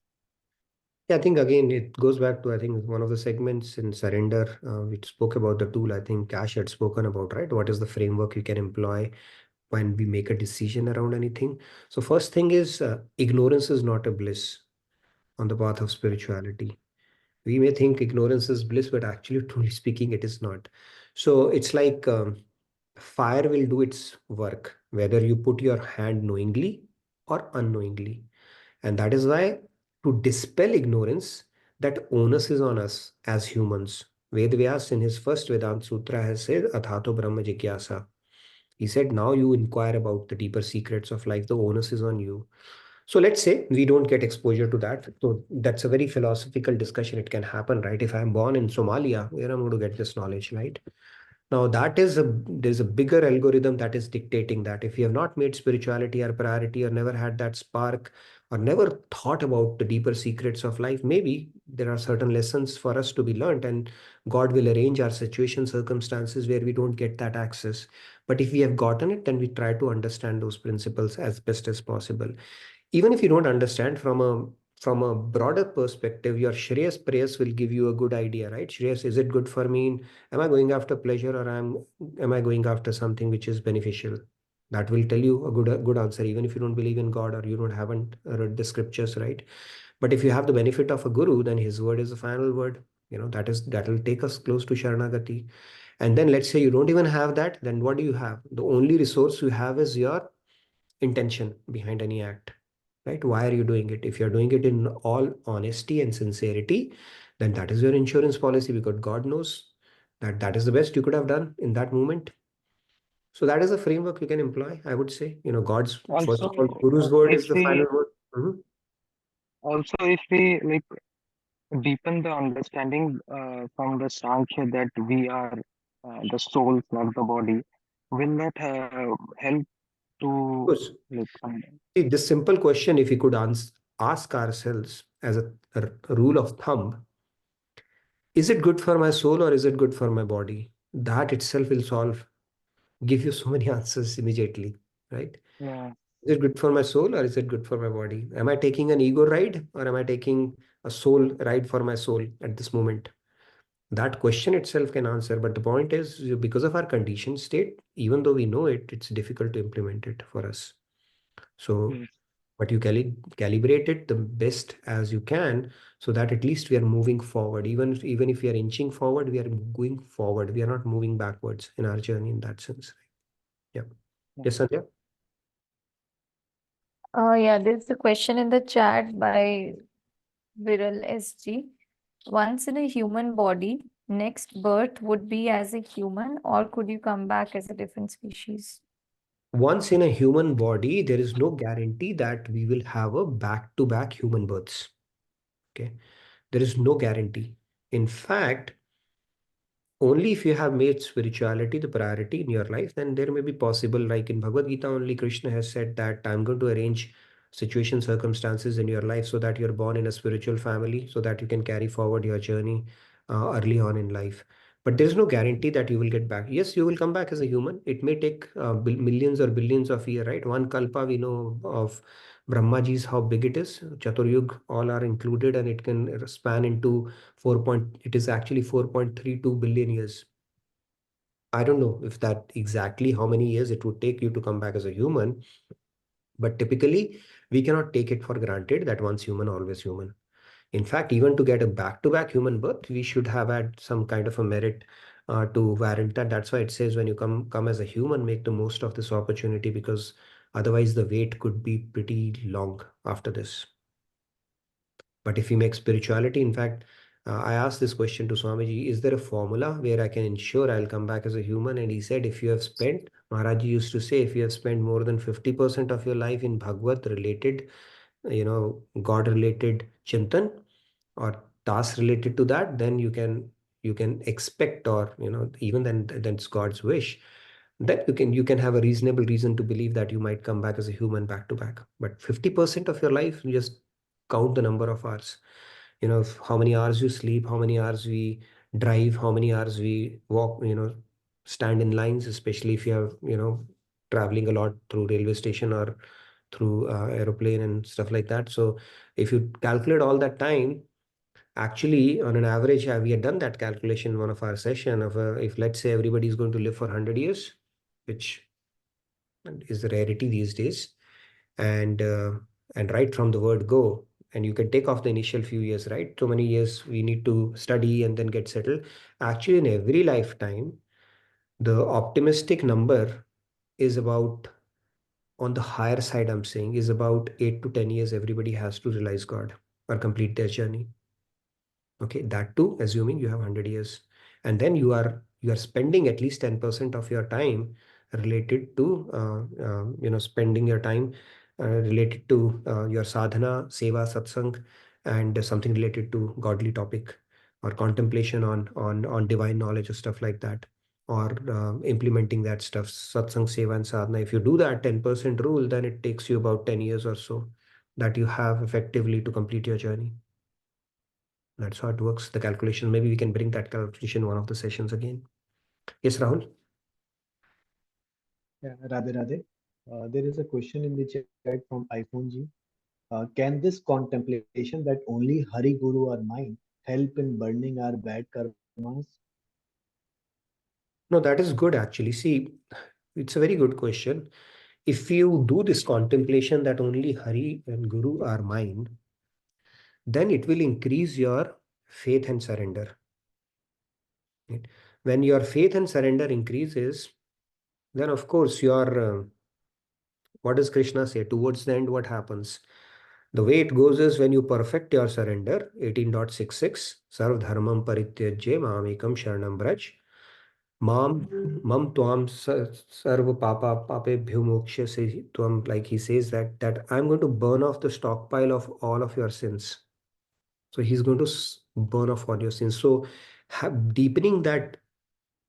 Yeah, I think again it goes back to, I think, one of the segments in Surrender, we spoke about the tool. I think Cash had spoken about, right? What is the framework you can employ when we make a decision around anything? So first thing is, ignorance is not a bliss on the path of spirituality. We may think ignorance is bliss, but actually, truly speaking, it is not. So it's like, fire will do its work, whether you put your hand knowingly or unknowingly. And that is why, to dispel ignorance, that onus is on us as humans. Vedvyas in his first Vedanta Sutra has said, Athato Brahma Jigyasa. He said, now you inquire about the deeper secrets of life. The onus is on you. So let's say we don't get exposure to that. So that's a very philosophical discussion. It can happen, right? If I'm born in Somalia, where am I going to get this knowledge, right? Now there's a bigger algorithm that is dictating that. If you have not made spirituality our priority, or never had that spark, or never thought about the deeper secrets of life, maybe there are certain lessons for us to be learned, and God will arrange our situation, circumstances where we don't get that access. But if we have gotten it, then we try to understand those principles as best as possible. Even if you don't understand from a broader perspective, your Shreyas prayers will give you a good idea, right? Shreyas, is it good for me? Am I going after pleasure, or am I going after something which is beneficial? That will tell you a good answer, even if you don't believe in God or you haven't read the scriptures, right? But if you have the benefit of a guru, then his word is the final word. That will take us close to Sharanagati. And then let's say you don't even have that, then what do you have? The only resource you have is your intention behind any act. right? Why are you doing it? If you're doing it in all honesty and sincerity, then that is your insurance policy, because God knows that that is the best you could have done in that moment. So that is a framework you can employ, I would say. God's, first of all, Also, Guru's word if is the we final word. Mhm. also if we like deepen the understanding from the Sankhya that we are the souls, not the body, will that help Of to course. like See, this simple question, if we could ask ourselves as a rule of thumb, is it good for my soul or is it good for my body? That itself will give you so many answers immediately, right? yeah, Is it good for my soul or is it good for my body? Am I taking an ego ride or am I taking a soul ride for my soul at this moment? That question itself can answer. But the point is, because of our conditioned state, even though we know it, it's difficult to implement it for us. So, yes, but you calibrate it the best as you can, so that at least we are moving forward. Even if we are inching forward, we are going forward. We are not moving backwards in our journey in that sense. Yeah. yeah. Yes, Sandhya? Yeah, there's a question in the chat by Viral SG. Once in a human body, next birth would be as a human, or could you come back as a different species? Once in a human body, there is no guarantee that we will have a back-to-back human births. Okay. There is no guarantee. In fact, only if you have made spirituality the priority in your life, then there may be possible, like in Bhagavad Gita, only Krishna has said that I'm going to arrange situation, circumstances in your life so that you're born in a spiritual family, so that you can carry forward your journey early on in life. But there's no guarantee that you will get back. Yes, you will come back as a human. It may take millions or billions of years, right? One kalpa we know of Brahmaji's, how big it is. Chaturyug, all are included, and it can span into it is actually 4.32 billion years. I don't know if that exactly how many years it would take you to come back as a human, but typically we cannot take it for granted that once human, always human. In fact, even to get a back-to-back human birth, we should have had some kind of a merit to warrant that. That's why it says when you come as a human, make the most of this opportunity, because otherwise the wait could be pretty long after this. But if we make spirituality, in fact, I asked this question to Swamiji, is there a formula where I can ensure I'll come back as a human? And he said, if you have spent, Maharaj used to say, if you have spent more than 50% of your life in Bhagavad related, God related Chintan or tasks related to that, then you can expect, or even then it's God's wish, that you can have a reasonable reason to believe that you might come back as a human back to back. But 50% of your life, you just count the number of hours, how many hours you sleep, how many hours we drive, how many hours we walk, stand in lines, especially if you are traveling a lot through railway station or through aeroplane and stuff like that. So if you calculate all that time, actually on an average, we had done that calculation in one of our session of if let's say everybody is going to live for 100 years, which is a rarity these days, and right from the word go, and you can take off the initial few years, right? So many years we need to study and then get settled. Actually, in every lifetime, the optimistic number is about, on the higher side, I'm saying, is about 8 to 10 years everybody has to realize God or complete their journey. Okay, that too assuming you have 100 years, and then you are spending at least 10% of your time related to spending your time related to your sadhana, seva, satsang, and something related to godly topic or contemplation on divine knowledge or stuff like that, or implementing that stuff, satsang, seva, and sadhana. If you do that 10% rule, then it takes you about 10 years or so that you have effectively to complete your journey. That's how it works, the calculation. Maybe we can bring that calculation in one of the sessions again. Yes, Rahul? Yeah, Radhe Radhe. There is a question in the chat from iPhone G. Can this contemplation that only Hari Guru are mine help in burning our bad karmas? No, that is good actually. See, it's a very good question. If you do this contemplation that only Hari and Guru are mine, then it will increase your faith and surrender. Right? When your faith and surrender increases, then of course what does Krishna say? Towards the end, what happens? The way it goes is when you perfect your surrender, 18.66, Sarv Dharmam Parityajya Mamekam Sharanam Braj, Mam Tvam Sarva Papa Papebhyo Moksha Se Tvam, like he says that I'm going to burn off the stockpile of all of your sins. So he's going to burn off all your sins. So deepening that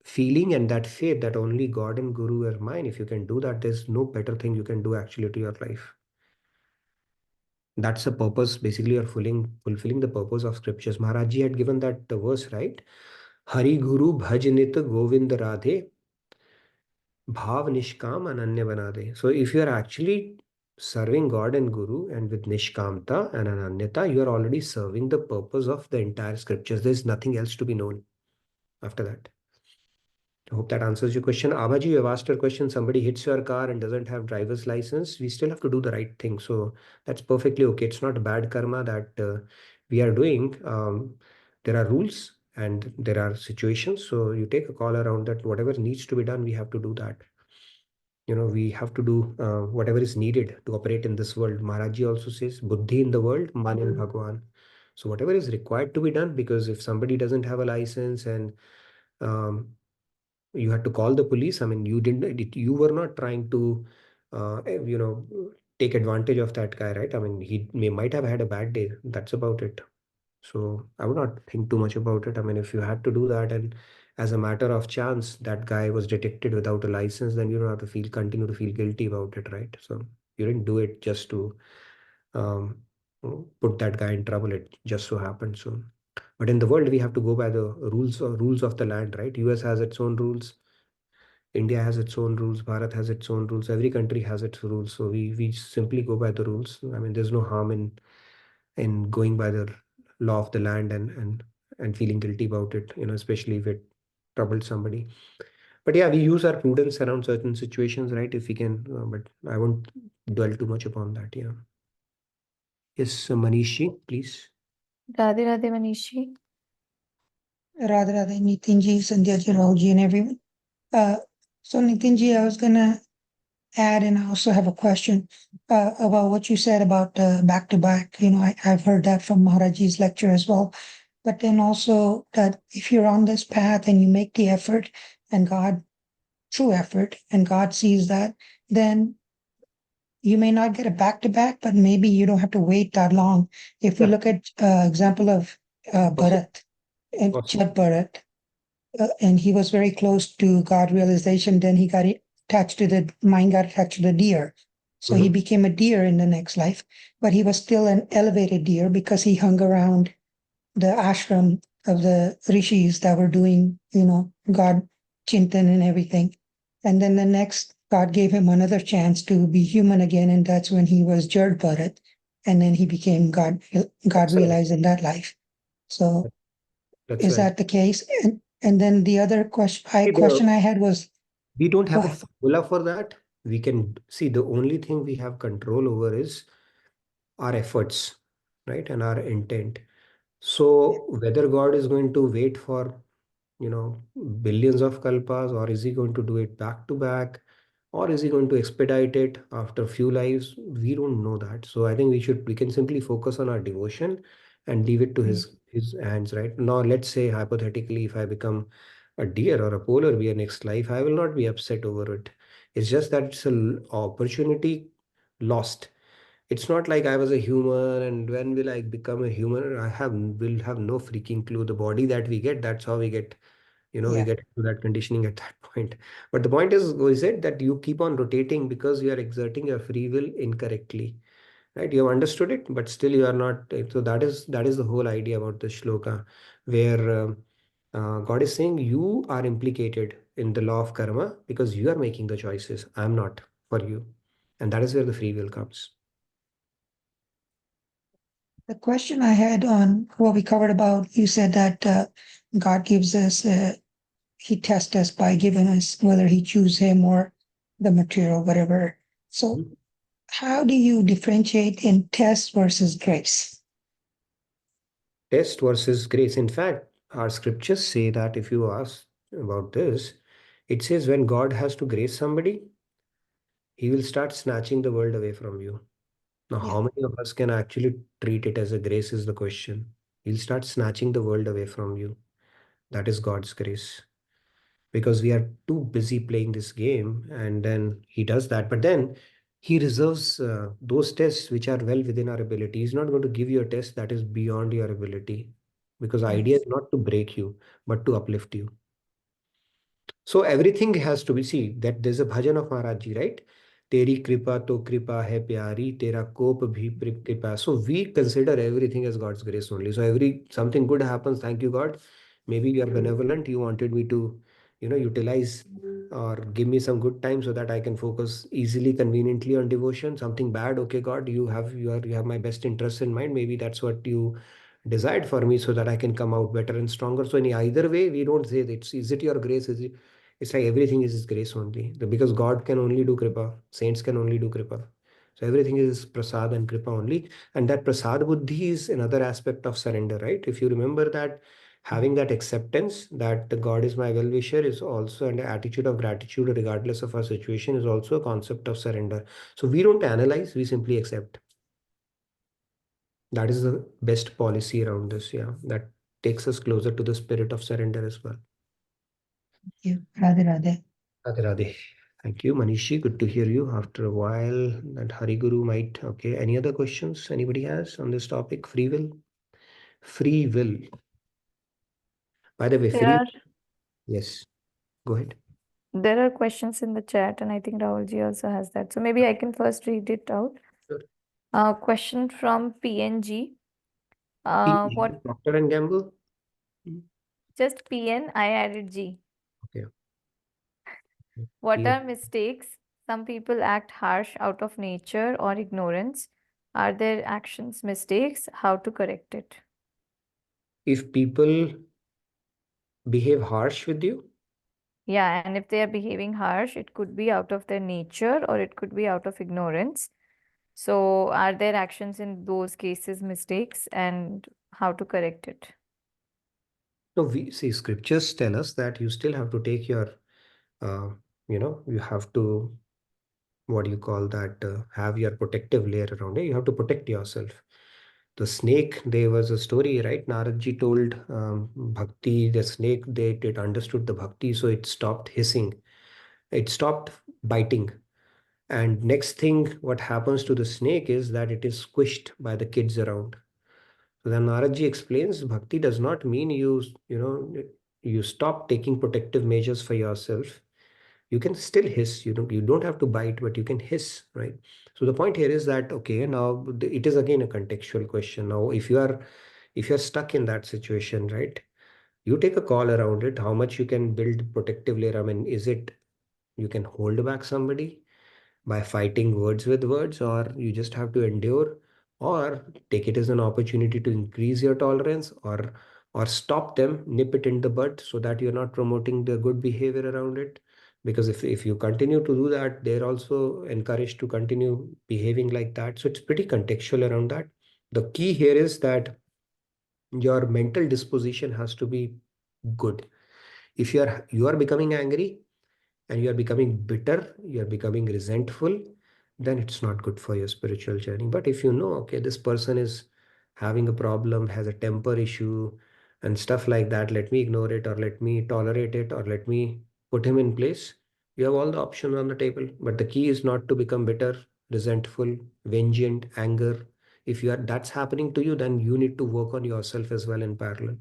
feeling and that faith that only God and Guru are mine, if you can do that, there's no better thing you can do actually to your life. That's the purpose. Basically, you're fulfilling the purpose of scriptures. Maharaj Ji had given that verse, right? Hari Guru Bhaj Nit Govind Radhe Bhav Nishkam Ananya Banade. So if you are actually serving God and Guru and with Nishkamta and Ananyata, you are already serving the purpose of the entire scriptures. There's nothing else to be known after that. I hope that answers your question. Abaji, you have asked your question. Somebody hits your car and doesn't have driver's license. We still have to do the right thing. So that's perfectly okay. It's not bad karma that we are doing. There are rules and there are situations. So you take a call around that. Whatever needs to be done, we have to do that. We have to do whatever is needed to operate in this world. Maharaji also says, Buddhi in the world, Man in Bhagwan. So whatever is required to be done, because if somebody doesn't have a license and um, you had to call the police. I mean, you were not trying to, take advantage of that guy, right? I mean, might have had a bad day. That's about it. So I would not think too much about it. I mean, if you had to do that and as a matter of chance, that guy was detected without a license, then you don't have to continue to feel guilty about it, right? So you didn't do it just to um, put that guy in trouble. It just so happened. So but in the world, we have to go by the rules of the land, right? US has its own rules. India has its own rules. Bharat has its own rules. Every country has its rules. So we simply go by the rules. I mean, there's no harm in going by the law of the land and feeling guilty about it, especially if it troubled somebody. But yeah, we use our prudence around certain situations, right? If we can, but I won't dwell too much upon that. Yeah. Yes, Manishi, please. Radhe Radhe Manishi. Radha Radha, Nitinji, Sandhya ji, Rahulji, and everyone. So Nitinji, I was gonna add, and I also have a question about what you said about back to back. I've heard that from Maharaji's lecture as well. But then also that if you're on this path and you make the effort and true effort, and God sees that, then you may not get a back to back, but maybe you don't have to wait that long. If we Yeah. look at example of Bharat and Awesome. Chad Bharat, and he was very close to God realization. Then he got mind got attached to the deer. So he became a deer in the next life, but he was still an elevated deer because he hung around the ashram of the rishis that were doing, God chintan and everything. And then the next, God gave him another chance to be human again. And that's when he was Jard Bharat. And then he became God realized in that life. So That's is right. that the case? And then the other question I had was, We don't have a Go ahead. formula for that. We can see the only thing we have control over is our efforts, right? And our intent. So whether God is going to wait for, billions of kalpas, or is he going to do it back to back, or is he going to expedite it after a few lives? We don't know that. So I think we can simply focus on our devotion and leave it to his hands, right? Now, let's say hypothetically, if I become a deer or a polar bear next life, I will not be upset over it. It's just that it's an opportunity lost. It's not like I was a human and when will I become a human? Will have no freaking clue. The body that we get, that's how we get, we Yeah. get to that conditioning at that point. But the point is it that you keep on rotating because you are exerting your free will incorrectly, right? You have understood it, but still you are not. So that is the whole idea about the shloka, where God is saying you are implicated in the law of karma because you are making the choices. I'm not for you, and that is where the free will comes. The question I had on what we covered about, you said that God gives us, he tests us by giving us whether he choose him or the material, whatever. So how do you differentiate in test versus grace? Test versus grace. In fact, our scriptures say that if you ask about this, it says when God has to grace somebody, he will start snatching the world away from you. Now, Yeah. how many of us can actually treat it as a grace is the question. He'll start snatching the world away from you. That is God's grace. Because we are too busy playing this game, and then he does that. But then he reserves those tests which are well within our ability. He's not going to give you a test that is beyond your ability, because idea Yes. is not to break you, but to uplift you. So everything has to be, see that there's a bhajan of Maharaj Ji, right? Teri kripa to kripa hai pyari, tera kop bhi kripa. So we consider everything as God's grace only. So every something good happens, thank you God. Maybe you are benevolent. You wanted me to, utilize or give me some good time so that I can focus easily, conveniently on devotion. Something bad, okay, God, you have my best interests in mind. Maybe that's what you desired for me so that I can come out better and stronger. So in either way, we don't say that is it your grace, is it? It's like everything is His grace only. Because God can only do kripa, saints can only do kripa. So everything is prasad and kripa only. And that prasad buddhi is another aspect of surrender, right? If you remember that, having that acceptance that the God is my well-wisher is also an attitude of gratitude regardless of our situation is also a concept of surrender. So we don't analyze, we simply accept. That is the best policy around this. Yeah, that takes us closer to the spirit of surrender as well. Thank you. Radhe Radhe. Radhe Radhe. Thank you, Manishi. Good to hear you after a while. That Hari Guru might. Okay. Any other questions anybody has on this topic? Free will. Free will. By the way, There free. are Yes. Go ahead. there are questions in the chat, and I think Rahulji also has that. So maybe I can first read it out. Sure. Question from PNG. What Procter and Gamble. just PN, I added G. Okay. What PN. are mistakes? Some people act harsh out of nature or ignorance. Are their actions mistakes? How to correct it? If people behave harsh with you, Yeah, and if they are behaving harsh, it could be out of their nature or it could be out of ignorance. So, are their actions in those cases mistakes and how to correct it? no, we see scriptures tell us that you still have to take your, you have to, what do you call that, have your protective layer around it. You have to protect yourself. The snake, there was a story, right? Naradji told Bhakti, the snake, it understood the Bhakti, so it stopped hissing. It stopped biting. And next thing, what happens to the snake is that it is squished by the kids around. So then Naradji explains, Bhakti does not mean you stop taking protective measures for yourself. You can still hiss, you don't have to bite, but you can hiss, right? So the point here is that, okay, now it is again a contextual question. Now if you're stuck in that situation, right, you take a call around it, how much you can build protective layer. I mean, is it you can hold back somebody by fighting words with words, or you just have to endure, or take it as an opportunity to increase your tolerance, or stop them, nip it in the bud so that you're not promoting the good behavior around it. Because if you continue to do that, they're also encouraged to continue behaving like that. So it's pretty contextual around that. The key here is that your mental disposition has to be good. If you are becoming angry, and you are becoming bitter, you are becoming resentful, then it's not good for your spiritual journey. But if you know, okay, this person is having a problem, has a temper issue, and stuff like that, let me ignore it, or let me tolerate it, or let me put him in place. You have all the options on the table. But the key is not to become bitter, resentful, vengeant, anger. If that's happening to you, then you need to work on yourself as well in parallel.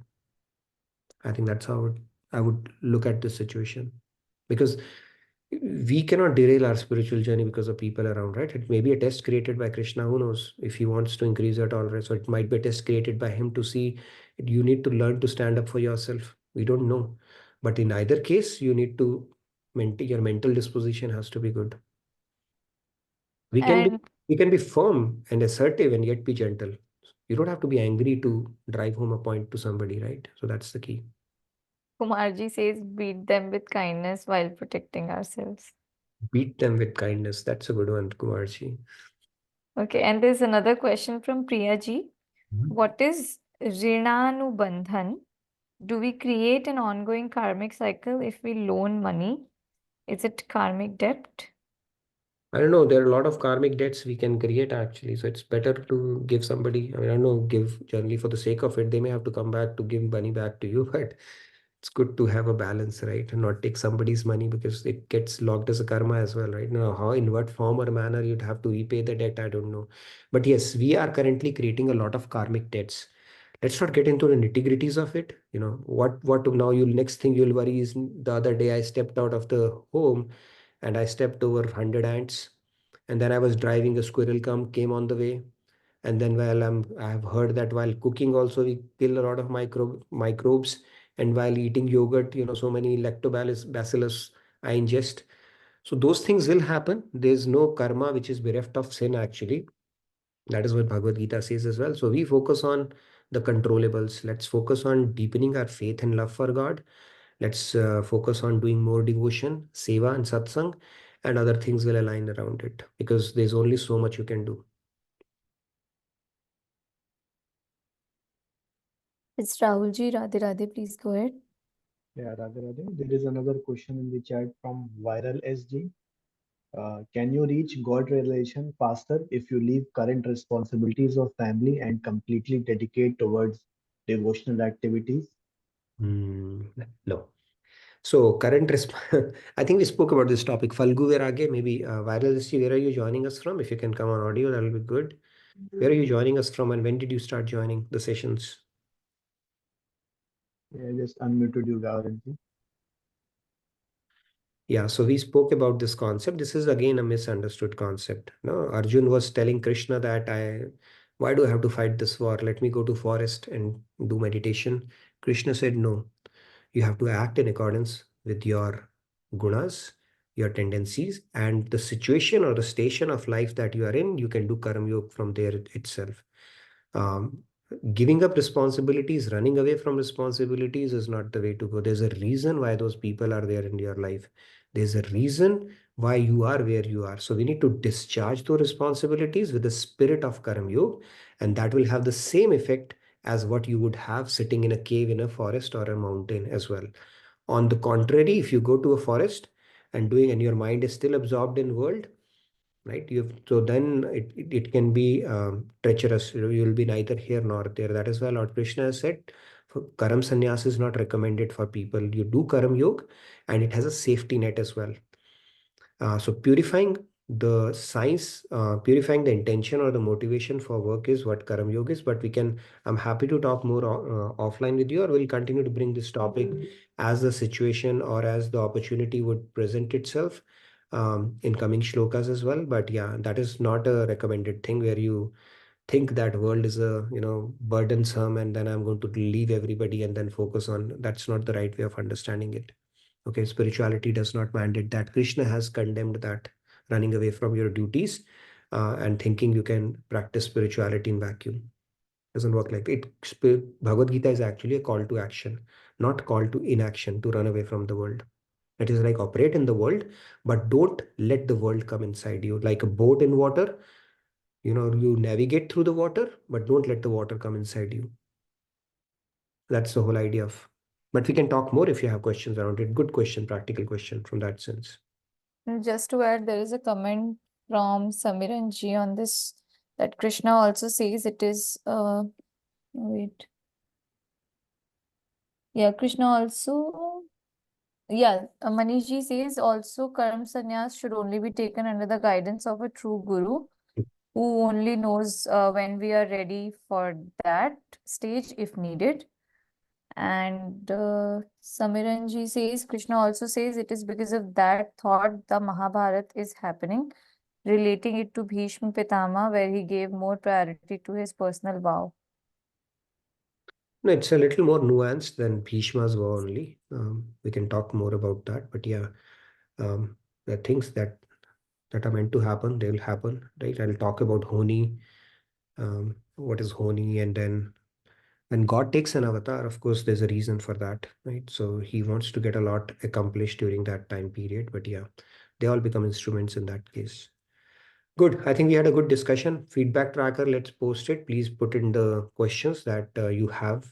I think that's how I would look at this situation. Because we cannot derail our spiritual journey because of people around, right? It may be a test created by Krishna, who knows, if he wants to increase your tolerance, or it might be a test created by him to see you need to learn to stand up for yourself. We don't know. But in either case, you need to maintain your mental disposition has to be good. We can be And we can be firm and assertive and yet be gentle. You don't have to be angry to drive home a point to somebody, right? So that's the key. Kumarji says beat them with kindness while protecting ourselves. Beat them with kindness. That's a good one, Kumarji. Okay, and there's another question from Priyaji. What is Rinanubandhan? Do we create an ongoing karmic cycle if we loan money? Is it karmic debt? I don't know. There are a lot of karmic debts we can create actually. So it's better to give somebody, I mean, I don't know, give generally for the sake of it. They may have to come back to give money back to you, but it's good to have a balance, right? And not take somebody's money because it gets logged as a karma as well, right? Now, how, in what form or manner you'd have to repay the debt, I don't know. But yes, we are currently creating a lot of karmic debts. Let's not get into the nitty-gritties of it. You know, what now you'll next thing you'll worry is the other day I stepped out of the home and I stepped over 100 ants. And then I was driving, a squirrel came on the way. And then I have heard that while cooking also we kill a lot of microbes. And while eating yogurt, so many lactobacillus I ingest. So those things will happen. There's no karma which is bereft of sin actually. That is what Bhagavad Gita says as well. So we focus on the controllables. Let's focus on deepening our faith and love for God. Let's focus on doing more devotion, seva, and satsang, and other things will align around it because there's only so much you can do. It's Rahulji. Radhe Radhe, please go ahead. Yeah, Radhe Radhe. There is another question in the chat from Viral SG. Can you reach God realization faster if you leave current responsibilities of family and completely dedicate towards devotional activities? No. So I think we spoke about this topic. Falgu Virage, maybe Viral SG, where are you joining us from? If you can come on audio, that'll be good. Where are you joining us from and when did you start joining the sessions? Yeah, I just unmuted you, Gaurav. Yeah, so we spoke about this concept. This is again a misunderstood concept. No, Arjun was telling Krishna that why do I have to fight this war? Let me go to forest and do meditation. Krishna said, no, you have to act in accordance with your gunas, your tendencies, and the situation or the station of life that you are in. You can do karma yoga from there itself. Um, Giving up responsibilities, running away from responsibilities is not the way to go. There's a reason why those people are there in your life. There's a reason why you are where you are. So we need to discharge those responsibilities with the spirit of Karam Yoga, and that will have the same effect as what you would have sitting in a cave in a forest or a mountain as well. On the contrary, if you go to a forest and your mind is still absorbed in world, right, so then it can be treacherous. You'll be neither here nor there. That is why Lord Krishna has said karam sannyas is not recommended for people. You do karam yoga and it has a safety net as well. So purifying the intention or the motivation for work is what Karam Yoga is. But I'm happy to talk more offline with you, or we'll continue to bring this topic as the situation or as the opportunity would present itself in coming shlokas as well. But yeah, that is not a recommended thing where you think that world is burdensome and then I'm going to leave everybody and then focus on. That's not the right way of understanding it. Okay, spirituality does not mandate that. Krishna has condemned that, running away from your duties and thinking you can practice spirituality in vacuum. Doesn't work like that. Bhagavad Gita is actually a call to action, not call to inaction, to run away from the world. It is like operate in the world, but don't let the world come inside you. Like a boat in water, you navigate through the water, but don't let the water come inside you. That's the whole idea of. But we can talk more if you have questions around it. Good question, practical question from that sense. And just to add, there is a comment from Samiran Ji on this that Krishna also says it is wait. Yeah, Krishna also Manish Ji says also Karam Sannyas should only be taken under the guidance of a true guru who only knows when we are ready for that stage if needed. And Samiran Ji says, Krishna also says it is because of that thought the Mahabharata is happening, relating it to Bhishma Pitama, where he gave more priority to his personal vow. No, it's a little more nuanced than Bhishma's vow only. We can talk more about that. But yeah, the things that are meant to happen, they will happen, right? I'll talk about Honi, what is Honi, and then when God takes an avatar, of course, there's a reason for that, right? So he wants to get a lot accomplished during that time period. But yeah, they all become instruments in that case. Good. I think we had a good discussion. Feedback tracker, let's post it. Please put in the questions that you have,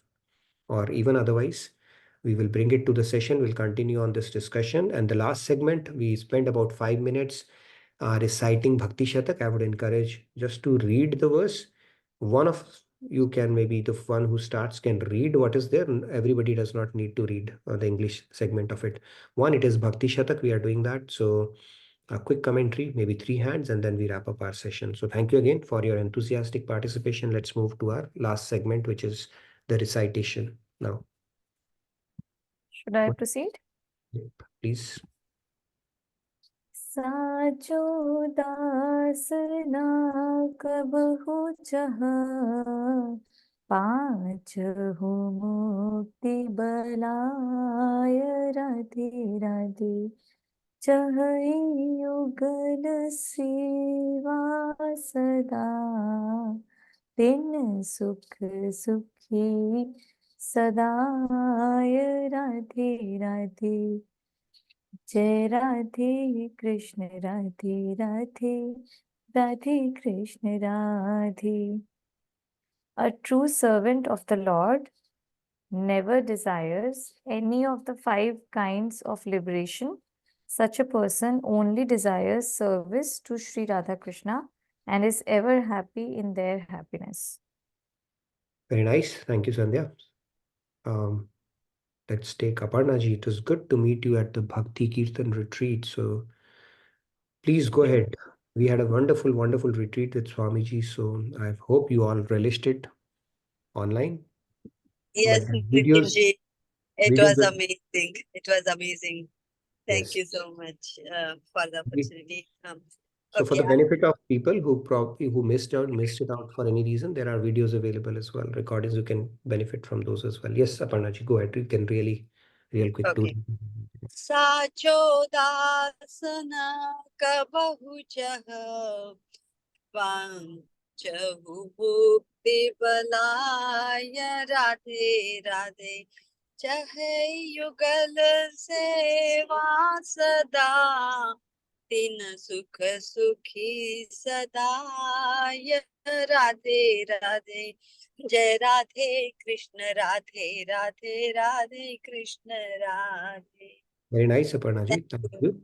or even otherwise. We will bring it to the session. We'll continue on this discussion. And the last segment, we spent about 5 minutes reciting Bhakti Shatak, I would encourage just to read the verse. One of you can, maybe the one who starts can read what is there. Everybody does not need to read the English segment of it. One, it is Bhakti Shatak. We are doing that. So a quick commentary, maybe 3 hands, and then we wrap up our session. So thank you again for your enthusiastic participation. Let's move to our last segment, which is the recitation now. Should I proceed? Please. साचो दास ना कबहु चह, पाँच हो मुक्ति बलाय। राधे राधे। चहई युगल सेवा सदा, दिन सुख सुखी सदाय। राधे राधे। जय Radhe Krishna Radhe Radhe, Radhe Krishna Radhe. A true servant of the Lord never desires any of the 5 kinds of liberation. Such a person only desires service to Sri Radha Krishna and is ever happy in their happiness. Very nice. Thank you, Sandhya. Let's take Aparna ji. It was good to meet you at the Bhakti Kirtan retreat. So please go ahead. We had a wonderful, wonderful retreat with Swamiji. So I hope you all relished it online. Yes, But the videos, Nitinji, it videos was are- amazing. It was amazing. Thank Yes. you so much for the opportunity. So for Okay, the benefit of people who probably missed it out for any reason, there are videos available as well, recordings. You can benefit from those as well. Yes, Aparna ji, go ahead. You can real quick do okay. साचो दासना कबहु चह, पांचहु मुक्ति बलाय। राधे राधे। चहे युगल सेवा सदा, दिन सुख सुखी सदाय। राधे राधे। जय Radhe Krishna Radhe Radhe, Radhe Krishna Radhe. Very nice, Aparna ji. Thank you.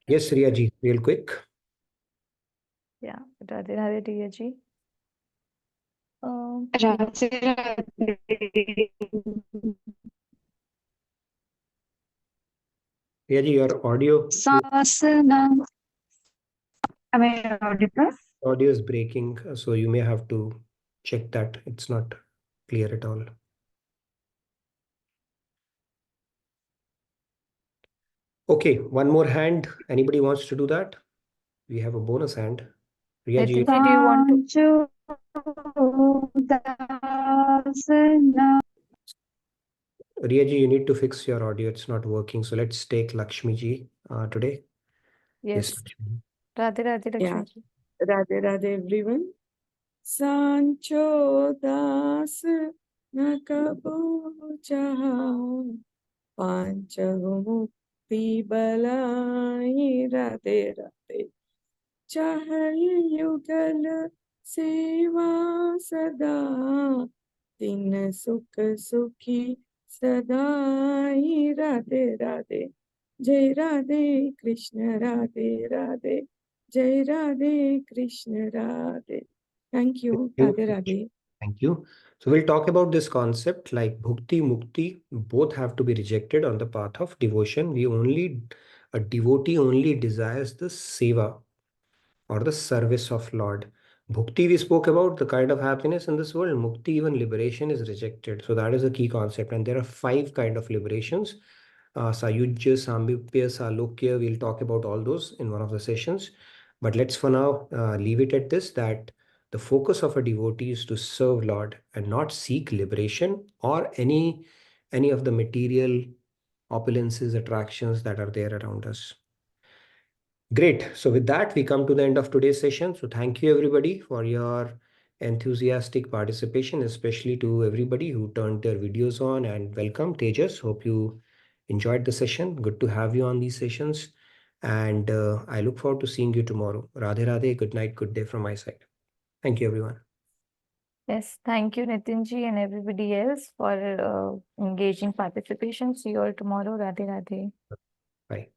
Yes, Riya ji, real quick. Yeah, Radhe Radhe Riya ji. Radhe Radhe. Riya ji, your audio Sasana. Am I audible? audio is breaking, so you may have to check that. It's not clear at all. Okay, one more hand. Anybody wants to do that? We have a bonus hand. Riya ji, Nitinji, do you want to? Riya ji, you need to fix your audio. It's not working. So let's take Lakshmi ji today. Yes. Lakshmi. Radhe Radhe Lakshmi Yeah. ji. Radhe Radhe everyone. Sancho das nakabo chaha, panchahu mukti balai। Radhe Radhe। चाहे युगल सेवा सदा, दिन सुख सुखी सदाई। राधे राधे। जय राधे कृष्ण राधे राधे, जय Radhe Krishna Radhe. Thank you. Radhe Radhe. Thank you. So we'll talk about this concept like bhukti, mukti, both have to be rejected on the path of devotion. A devotee only desires the seva or the service of Lord. Bhukti we spoke about, the kind of happiness in this world. Mukti, even liberation, is rejected. So that is a key concept. And there are 5 kind of liberations. Sayujya, Sambhipya, Salokya, we'll talk about all those in one of the sessions. But let's for now leave it at this, that the focus of a devotee is to serve Lord and not seek liberation or any of the material opulences, attractions that are there around us. Great. So with that, we come to the end of today's session. So thank you everybody for your enthusiastic participation, especially to everybody who turned their videos on, and welcome Tejas. Hope you enjoyed the session. Good to have you on these sessions. And I look forward to seeing you tomorrow. Radhe Radhe. Good night. Good day from my side. Thank you, everyone. Yes, thank you, Nitinji, and everybody else for engaging participation. See you all tomorrow. Radhe Radhe. Bye.